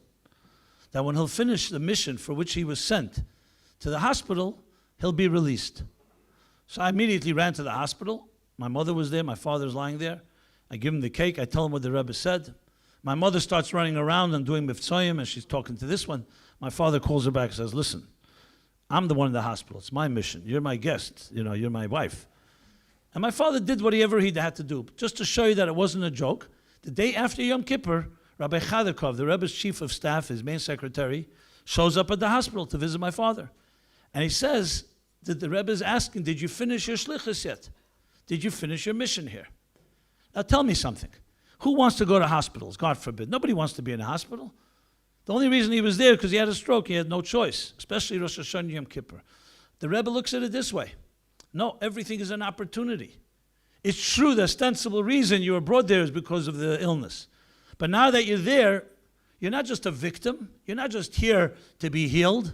That when he'll finish the mission for which he was sent to the hospital, he'll be released. So I immediately ran to the hospital. My mother was there, my father's lying there. I give him the cake, I tell him what the Rebbe said. My mother starts running around and doing miftzoyim, and she's talking to this one. My father calls her back and says, listen, I'm the one in the hospital. It's my mission. You're my guest. You're my wife. And my father did whatever he had to do. Just to show you that it wasn't a joke, the day after Yom Kippur, Rabbi Chadakov, the Rebbe's chief of staff, his main secretary, shows up at the hospital to visit my father. And he says that the Rebbe is asking, did you finish your shlichus yet? Did you finish your mission here? Now tell me something. Who wants to go to hospitals? God forbid. Nobody wants to be in a hospital. The only reason he was there because he had a stroke. He had no choice, especially Rosh Hashanah Yom Kippur. The Rebbe looks at it this way. No, everything is an opportunity. It's true the ostensible reason you were brought there is because of the illness. But now that you're there, you're not just a victim. You're not just here to be healed.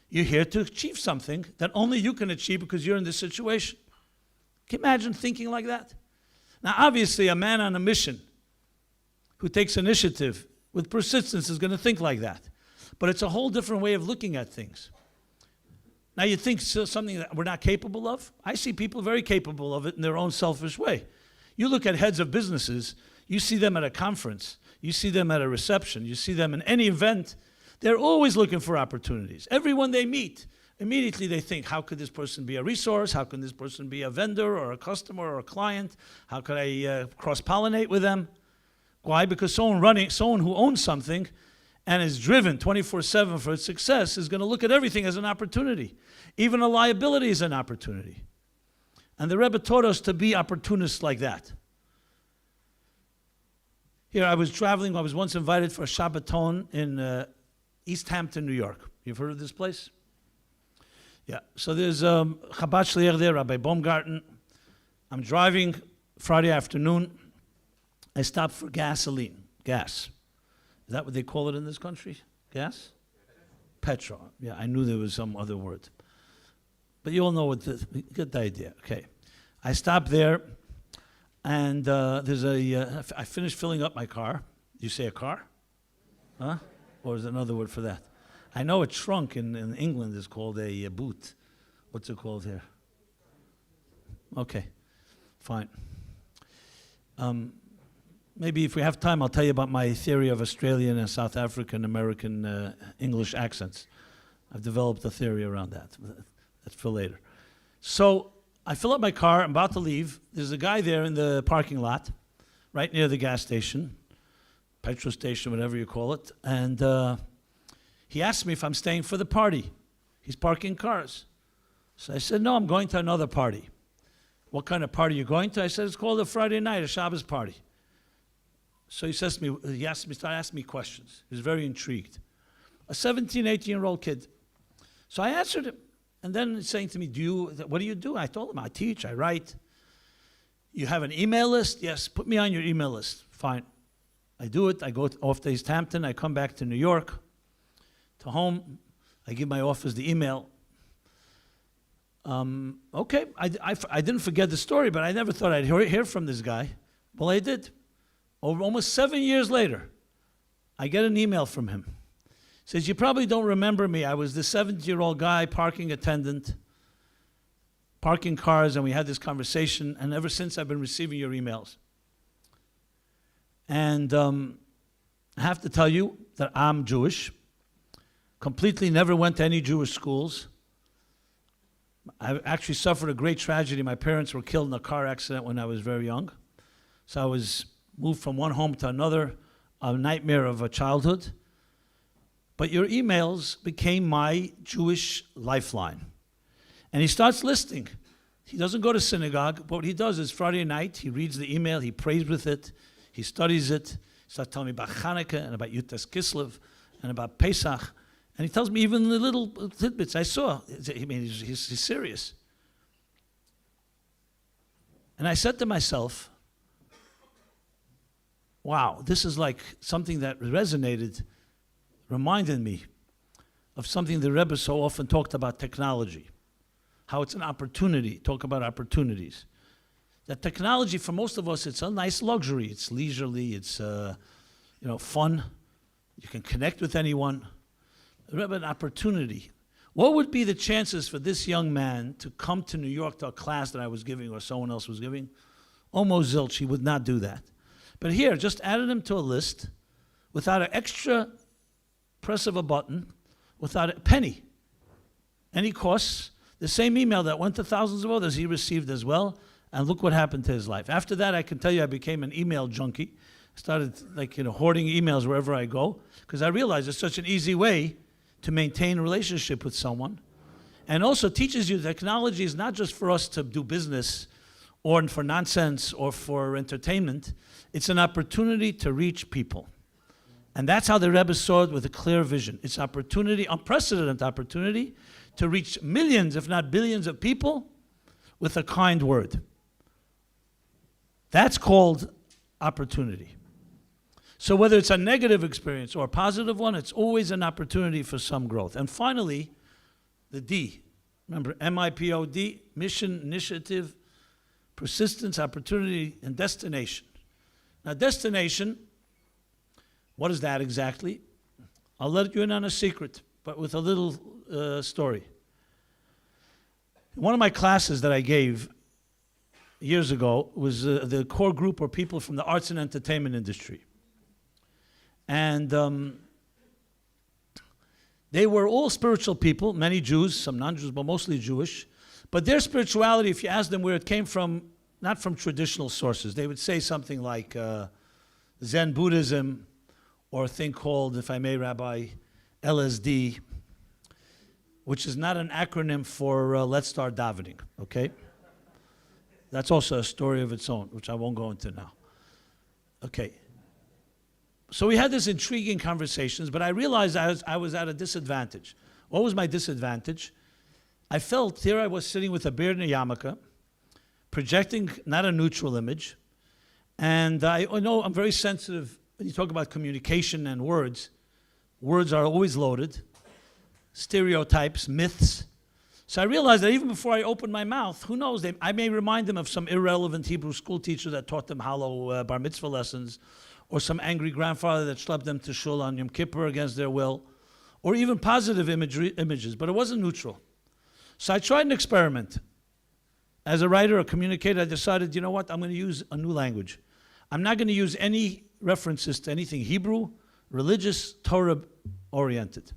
You're here to achieve something that only you can achieve because you're in this situation. Can you imagine thinking like that? Now, obviously, a man on a mission who takes initiative with persistence is going to think like that. But it's a whole different way of looking at things. Now, you think something that we're not capable of? I see people very capable of it in their own selfish way. You look at heads of businesses, you see them at a conference, you see them at a reception, you see them in any event, they're always looking for opportunities. Everyone they meet, immediately they think, how could this person be a resource? How can this person be a vendor or a customer or a client? How could I cross-pollinate with them? Why? Because someone who owns something and is driven 24/7 for its success is going to look at everything as an opportunity. Even a liability is an opportunity. And the Rebbe taught us to be opportunists like that. Here, I was traveling. I was once invited for a Shabbaton in East Hampton, New York. You've heard of this place? Yeah. So there's Chabad Shliach there, Rabbi Baumgarten. I'm driving Friday afternoon. I stopped for gasoline, gas. Is that what they call it in this country? Gas? Petrol. Yeah, I knew there was some other word. But you all know what you get the idea. Okay. I stopped there, and I finished filling up my car. You say a car? Huh? Or is there another word for that? I know a trunk in England is called a boot. What's it called here? Okay, fine. Maybe if we have time, I'll tell you about my theory of Australian and South African American English accents. I've developed a theory around that. That's for later. So I fill up my car. I'm about to leave. There's a guy there in the parking lot, right near the gas station, petrol station, whatever you call it. And he asked me if I'm staying for the party. He's parking cars. So I said, no, I'm going to another party. What kind of party are you going to? I said, it's called a Friday night, a Shabbos party. So he says to me, started asking me questions. He was very intrigued. A 17, 18-year-old kid. So I answered him. And then he's saying to me, what do you do? I told him, I teach, I write. You have an email list? Yes, put me on your email list. Fine. I do it. I go off to East Hampton. I come back to New York, to home. I give my office the email. Okay, I didn't forget the story, but I never thought I'd hear from this guy. Well, I did. Almost 7 years later, I get an email from him. He says, you probably don't remember me. I was the 70-year-old guy, parking attendant, parking cars, and we had this conversation, and ever since I've been receiving your emails. And I have to tell you that I'm Jewish, completely never went to any Jewish schools. I actually suffered a great tragedy. My parents were killed in a car accident when I was very young. So I was moved from one home to another, a nightmare of a childhood. But your emails became my Jewish lifeline. And he starts listing. He doesn't go to synagogue, but what he does is Friday night, he reads the email, he prays with it, he studies it, he starts telling me about Hanukkah and about Yutas Kislev and about Pesach, and he tells me even the little tidbits I saw. I mean, he's serious. And I said to myself, wow, this is like something that resonated, reminded me of something the Rebbe so often talked about, technology. How it's an opportunity, talk about opportunities. That technology, for most of us, it's a nice luxury. It's leisurely, it's fun. You can connect with anyone. The Rebbe, an opportunity. What would be the chances for this young man to come to New York to a class that I was giving or someone else was giving? Almost zilch, he would not do that. But here, just added him to a list without an extra press of a button, without a penny. Any costs, the same email that went to thousands of others he received as well, and look what happened to his life. After that, I can tell you I became an email junkie. I started hoarding emails wherever I go, because I realized it's such an easy way to maintain a relationship with someone. And also teaches you technology is not just for us to do business or for nonsense or for entertainment. It's an opportunity to reach people. And that's how the Rebbe saw it, with a clear vision. It's opportunity, unprecedented opportunity, to reach millions, if not billions of people with a kind word. That's called opportunity. So whether it's a negative experience or a positive one, it's always an opportunity for some growth. And finally, the D. Remember, MIPOD, mission, initiative, persistence, opportunity, and destination. Now, destination, what is that exactly? I'll let you in on a secret, but with a little story. In one of my classes that I gave years ago was the core group were people from the arts and entertainment industry. And they were all spiritual people, many Jews, some non-Jews, but mostly Jewish. But their spirituality, if you ask them where it came from, not from traditional sources. They would say something like Zen Buddhism, or a thing called, if I may, Rabbi, LSD, which is not an acronym for Let's Start Davening, okay? That's also a story of its own, which I won't go into now. Okay. So we had this intriguing conversations, but I realized I was at a disadvantage. What was my disadvantage? I felt here I was sitting with a beard and a yarmulke, projecting not a neutral image, and I know I'm very sensitive when you talk about communication and words. Words are always loaded, stereotypes, myths. So I realized that even before I opened my mouth, who knows, I may remind them of some irrelevant Hebrew school teacher that taught them hollow bar mitzvah lessons, or some angry grandfather that schlepped them to shul on Yom Kippur against their will, or even positive images, but it wasn't neutral. So I tried an experiment. As a writer, a communicator, I decided, you know what, I'm going to use a new language. I'm not going to use any references to anything Hebrew, religious, Torah-oriented.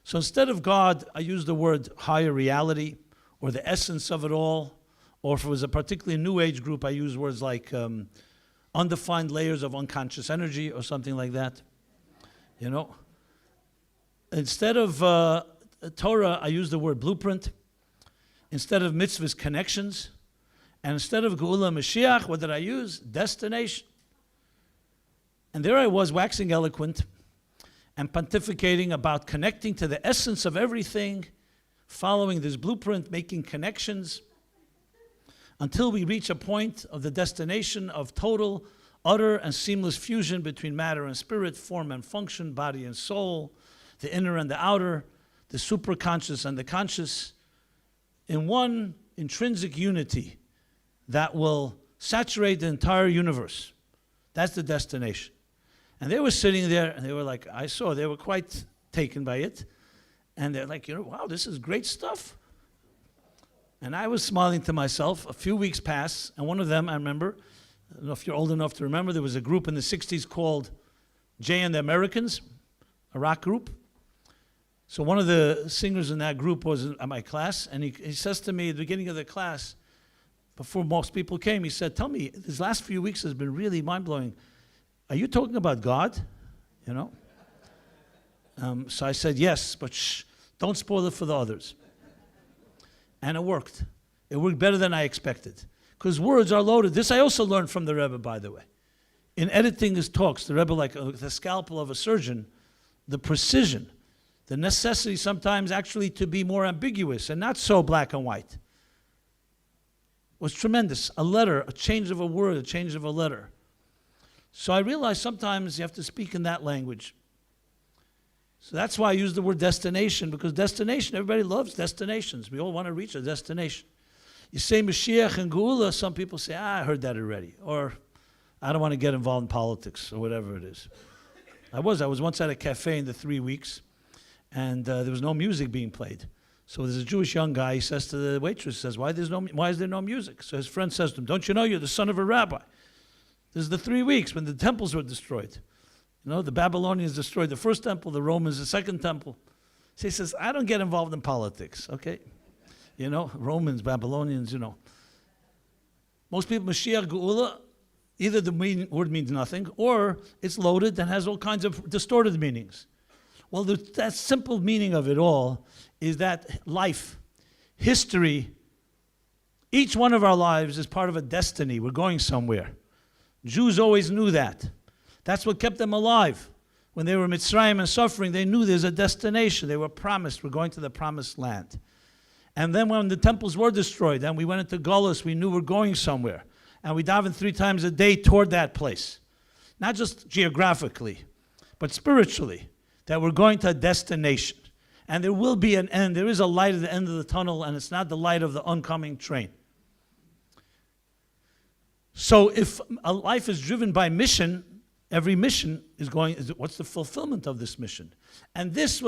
So instead of God, I used the word higher reality, or the essence of it all, or if it was a particularly new age group, I used words like undefined layers of unconscious energy, or something like that. You know? Instead of Torah, I used the word blueprint. Instead of mitzvahs, connections. And instead of Geula Mashiach, what did I use? Destination. And there I was, waxing eloquent and pontificating about connecting to the essence of everything, following this blueprint, making connections, until we reach a point of the destination of total, utter, and seamless fusion between matter and spirit, form and function, body and soul, the inner and the outer, the superconscious and the conscious, in one intrinsic unity that will saturate the entire universe. That's the destination. And they were sitting there, and they were like, they were quite taken by it. And they're like, wow, this is great stuff. And I was smiling to myself. A few weeks passed, and one of them, I remember, I don't know if you're old enough to remember, there was a group in the 60s called Jay and the Americans, a rock group. So one of the singers in that group was in my class, and he says to me at the beginning of the class, before most people came, he said, tell me, these last few weeks has been really mind-blowing. Are you talking about God? So I said, yes, but shh, don't spoil it for the others. And it worked. It worked better than I expected. Because words are loaded. This I also learned from the Rebbe, by the way. In editing his talks, the Rebbe, like the scalpel of a surgeon, the precision, the necessity sometimes actually to be more ambiguous and not so black and white was tremendous. A letter, a change of a word, a change of a letter. So I realized sometimes you have to speak in that language. So that's why I use the word destination, because destination, everybody loves destinations. We all want to reach a destination. You say Mashiach and Geula, some people say, I heard that already. Or, I don't want to get involved in politics, or whatever it is. I was once at a cafe in the 3 weeks, and there was no music being played. So there's a Jewish young guy, he says to the waitress, says, why is there no music? So his friend says to him, don't you know you're the son of a rabbi? This is the 3 weeks when the temples were destroyed. You know, the Babylonians destroyed the first temple, the Romans the second temple. So he says, I don't get involved in politics, okay? You know, Romans, Babylonians, you know. Most people, Mashiach, Geula, either the word means nothing, or it's loaded and has all kinds of distorted meanings. Well, that simple meaning of it all is that life, history, each one of our lives is part of a destiny. We're going somewhere. Jews always knew that. That's what kept them alive. When they were in Mitzrayim and suffering, they knew there's a destination. They were promised, we're going to the promised land. And then when the temples were destroyed and we went into Golus, we knew we're going somewhere. And we davened 3 times a day toward that place. Not just geographically, but spiritually, that we're going to a destination. And there will be an end. There is a light at the end of the tunnel, and it's not the light of the oncoming train. So if a life is driven by mission, every mission is what's the fulfillment of this mission? And this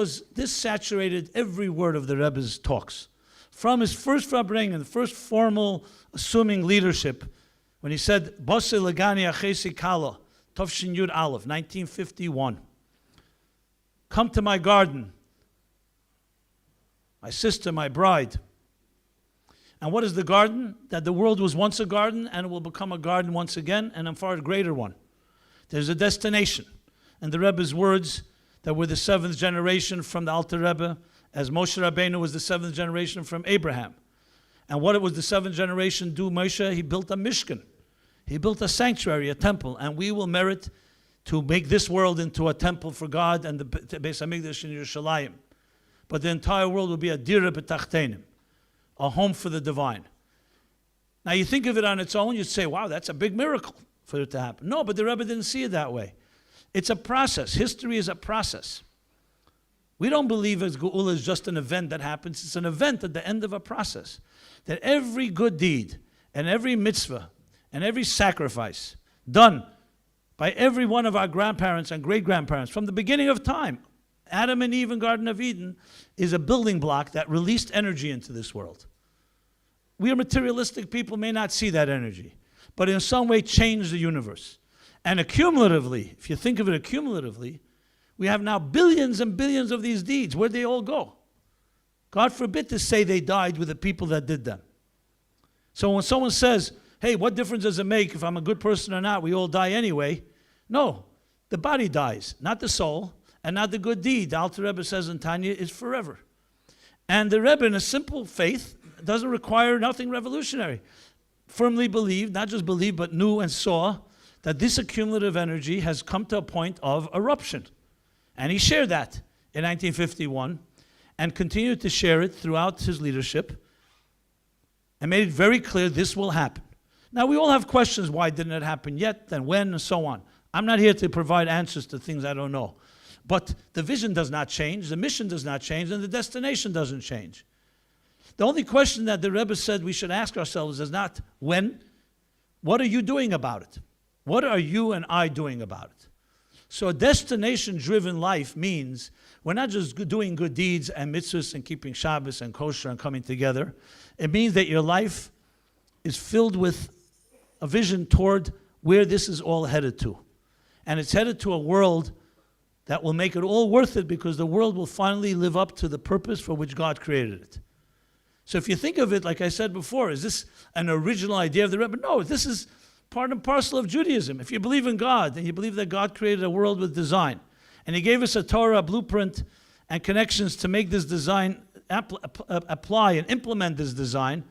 saturated every word of the Rebbe's talks. From his first Farbrengen, the first formal assuming leadership, when he said, Bose Lagani Achesi Kala, Tovshin Yud Aleph, 1951. Come to my garden, my sister, my bride. And what is the garden? That the world was once a garden and it will become a garden once again, and a far greater one. There's a destination. And the Rebbe's words that were the 7th generation from the Alter Rebbe, as Moshe Rabbeinu was the 7th generation from Abraham. And what it was the 7th generation do, Moshe? He built a Mishkan. He built a sanctuary, a temple, and we will merit to make this world into a temple for God and the Beis HaMikdash in Yerushalayim. But the entire world will be a dira b'tachtenim, a home for the divine. Now you think of it on its own, you'd say, wow, that's a big miracle for it to happen. No, but the Rebbe didn't see it that way. It's a process. History is a process. We don't believe as Geula is just an event that happens. It's an event at the end of a process. That every good deed and every mitzvah and every sacrifice done by every one of our grandparents and great-grandparents from the beginning of time, Adam and Eve in Garden of Eden, is a building block that released energy into this world. We are materialistic people, may not see that energy, but in some way changed the universe. And accumulatively, if you think of it accumulatively, we have now billions and billions of these deeds. Where'd they all go? God forbid to say they died with the people that did them. So when someone says, hey, what difference does it make if I'm a good person or not? We all die anyway. No, the body dies, not the soul, and not the good deed. The Alter Rebbe says in Tanya is forever. And the Rebbe, in a simple faith, doesn't require nothing revolutionary. Firmly believed, not just believed, but knew and saw that this accumulative energy has come to a point of eruption. And he shared that in 1951 and continued to share it throughout his leadership and made it very clear this will happen. Now, we all have questions, why didn't it happen yet, and when, and so on. I'm not here to provide answers to things I don't know. But the vision does not change, the mission does not change, and the destination doesn't change. The only question that the Rebbe said we should ask ourselves is not when, what are you doing about it? What are you and I doing about it? So a destination-driven life means we're not just doing good deeds and mitzvahs and keeping Shabbos and kosher and coming together. It means that your life is filled with a vision toward where this is all headed to. And it's headed to a world that will make it all worth it, because the world will finally live up to the purpose for which God created it. So if you think of it, like I said before, is this an original idea of the Rebbe? No, this is part and parcel of Judaism. If you believe in God, and you believe that God created a world with design, and He gave us a Torah, a blueprint, and connections to make this design apply and implement this design,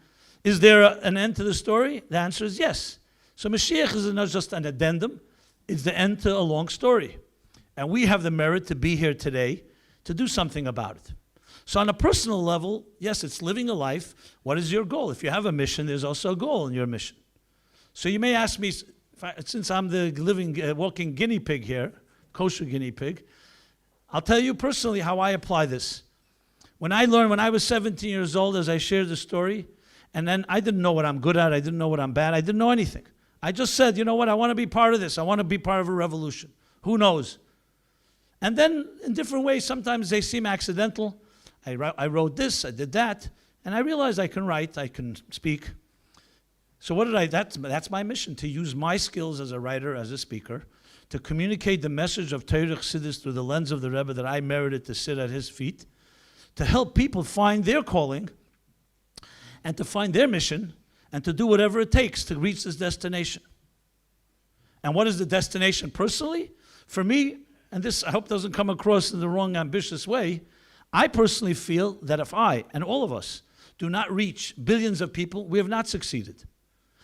Is there an end to the story? The answer is yes. So Mashiach is not just an addendum, it's the end to a long story. And we have the merit to be here today to do something about it. So on a personal level, yes, it's living a life. What is your goal? If you have a mission, there's also a goal in your mission. So you may ask me, since I'm the living, walking guinea pig here, kosher guinea pig, I'll tell you personally how I apply this. When I learned when I was 17 years old, as I shared the story, and then I didn't know what I'm good at, I didn't know what I'm bad, I didn't know anything. I just said, you know what, I want to be part of this. I want to be part of a revolution. Who knows? And then in different ways, sometimes they seem accidental. I wrote this, I did that, and I realized I can write, I can speak. So what did that's my mission, to use my skills as a writer, as a speaker, to communicate the message of Torah Chassidus through the lens of the Rebbe that I merited to sit at his feet, to help people find their calling and to find their mission and to do whatever it takes to reach this destination. And what is the destination personally? For me, and this I hope doesn't come across in the wrong ambitious way, I personally feel that if I and all of us do not reach billions of people, we have not succeeded.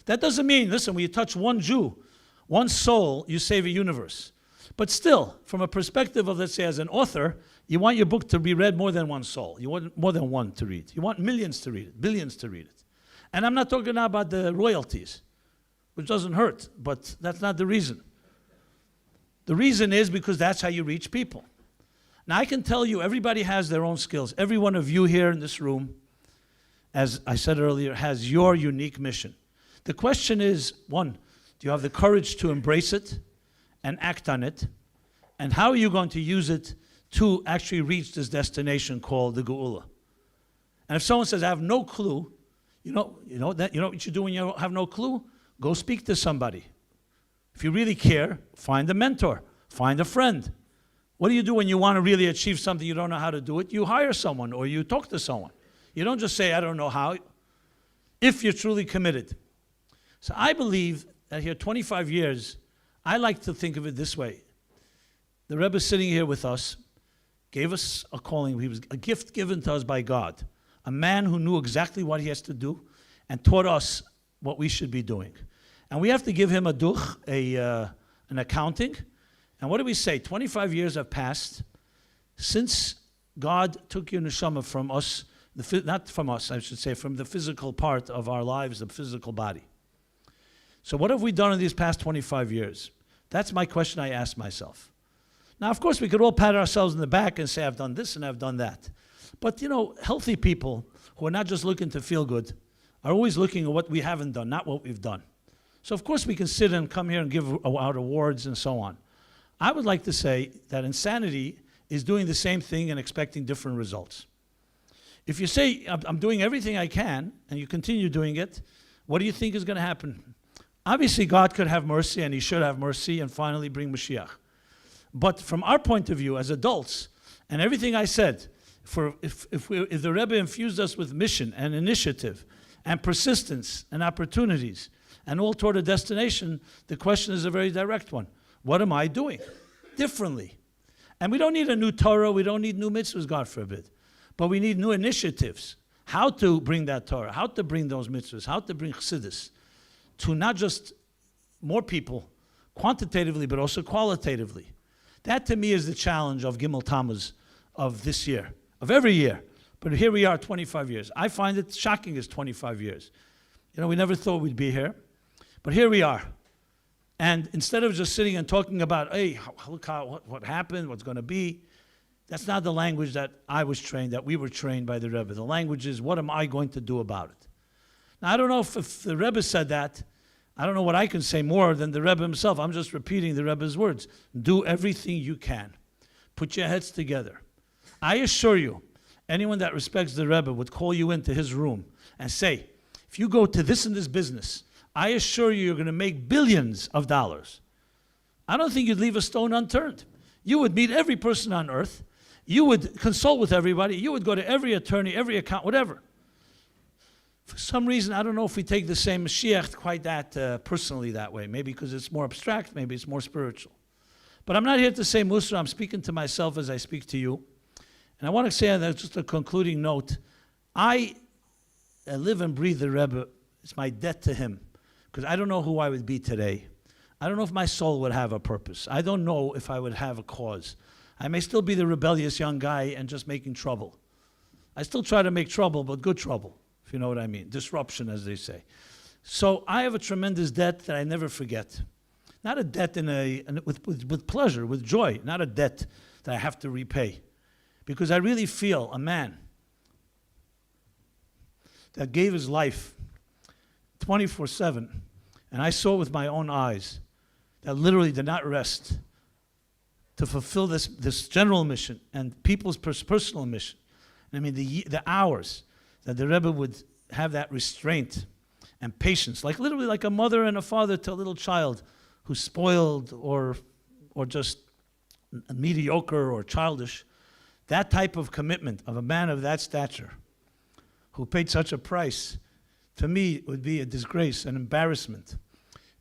That doesn't mean, listen, when you touch one Jew, one soul, you save a universe. But still, from a perspective of, let's say, as an author, you want your book to be read more than one soul. You want more than one to read. You want millions to read it, billions to read it. And I'm not talking now about the royalties, which doesn't hurt, but that's not the reason. The reason is because that's how you reach people. Now, I can tell you, everybody has their own skills. Every one of you here in this room, as I said earlier, has your unique mission. The question is, one, do you have the courage to embrace it and act on it? And how are you going to use it to actually reach this destination called the Geula? And if someone says, I have no clue, you know what you do when you have no clue? Go speak to somebody. If you really care, find a mentor, find a friend. What do you do when you want to really achieve something, you don't know how to do it? You hire someone or you talk to someone. You don't just say, I don't know how, if you're truly committed. So I believe that here 25 years, I like to think of it this way. The Rebbe sitting here with us gave us a calling. He was a gift given to us by God. A man who knew exactly what he has to do and taught us what we should be doing. And we have to give him a duch, an accounting. And what do we say? 25 years have passed since God took your neshama from us, not from us, I should say, from the physical part of our lives, the physical body. So what have we done in these past 25 years? That's my question I ask myself. Now, of course, we could all pat ourselves in the back and say, I've done this and I've done that. But, you know, healthy people who are not just looking to feel good are always looking at what we haven't done, not what we've done. So, of course, we can sit and come here and give out awards and so on. I would like to say that insanity is doing the same thing and expecting different results. If you say, I'm doing everything I can, and you continue doing it, what do you think is going to happen? Obviously, God could have mercy, and he should have mercy, and finally bring Mashiach. But from our point of view as adults, and everything I said, if the Rebbe infused us with mission and initiative and persistence and opportunities and all toward a destination, the question is a very direct one. What am I doing differently? And we don't need a new Torah, we don't need new mitzvahs, God forbid. But we need new initiatives. How to bring that Torah, how to bring those mitzvahs, how to bring chassidus to not just more people, quantitatively, but also qualitatively. That to me is the challenge of Gimel Tammuz of this year, of every year. But here we are, 25 years. I find it shocking it's 25 years. You know, we never thought we'd be here, but here we are. And instead of just sitting and talking about, hey, look what happened, what's going to be, that's not the language that I was trained, that we were trained by the Rebbe. The language is, what am I going to do about it? Now, I don't know if the Rebbe said that. I don't know what I can say more than the Rebbe himself. I'm just repeating the Rebbe's words. Do everything you can. Put your heads together. I assure you, anyone that respects the Rebbe would call you into his room and say, if you go to this and this business, I assure you you're going to make billions of dollars. I don't think you'd leave a stone unturned. You would meet every person on earth. You would consult with everybody. You would go to every attorney, every account, whatever. For some reason, I don't know if we take the same Mashiach quite that personally that way. Maybe because it's more abstract, maybe it's more spiritual. But I'm not here to say Musar. I'm speaking to myself as I speak to you. And I want to say on that, just a concluding note. I I live and breathe the Rebbe. It's my debt to him, because I don't know who I would be today. I don't know if my soul would have a purpose. I don't know if I would have a cause. I may still be the rebellious young guy and just making trouble. I still try to make trouble, but good trouble, if you know what I mean. Disruption, as they say. So I have a tremendous debt that I never forget. Not a debt with pleasure, with joy. Not a debt that I have to repay. Because I really feel a man that gave his life 24/7, and I saw with my own eyes, that literally did not rest to fulfill this general mission and people's personal mission. And I mean, the hours that the Rebbe would have that restraint and patience, like literally like a mother and a father to a little child who's spoiled or just mediocre or childish. That type of commitment of a man of that stature who paid such a price, to me, it would be a disgrace, an embarrassment,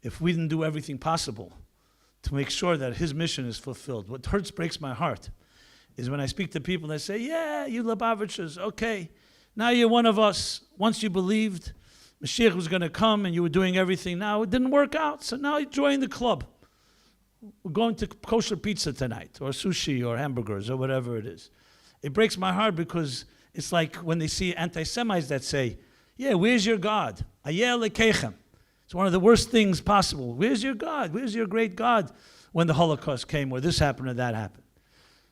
if we didn't do everything possible to make sure that his mission is fulfilled. What breaks my heart is when I speak to people and they say, yeah, you Lubavitchers, okay, now you're one of us. Once you believed Mashiach was going to come and you were doing everything, now it didn't work out, so now you join the club. We're going to kosher pizza tonight, or sushi, or hamburgers, or whatever it is. It breaks my heart because it's like when they see anti-Semites that say, yeah, where's your God? Ayeh lekechem. It's one of the worst things possible. Where's your God? Where's your great God? When the Holocaust came, or this happened, or that happened.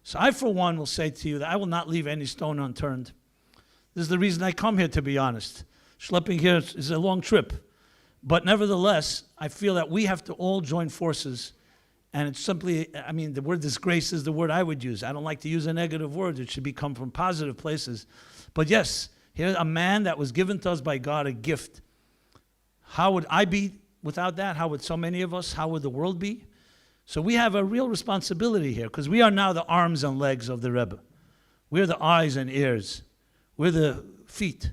So I, for one, will say to you that I will not leave any stone unturned. This is the reason I come here, to be honest. Schlepping here is a long trip. But nevertheless, I feel that we have to all join forces. And it's simply, I mean, the word disgrace is the word I would use. I don't like to use a negative word. It should come from positive places. But yes, here's a man that was given to us by God, a gift. How would I be without that? How would so many of us? How would the world be? So we have a real responsibility here, because we are now the arms and legs of the Rebbe. We're the eyes and ears. We're the feet.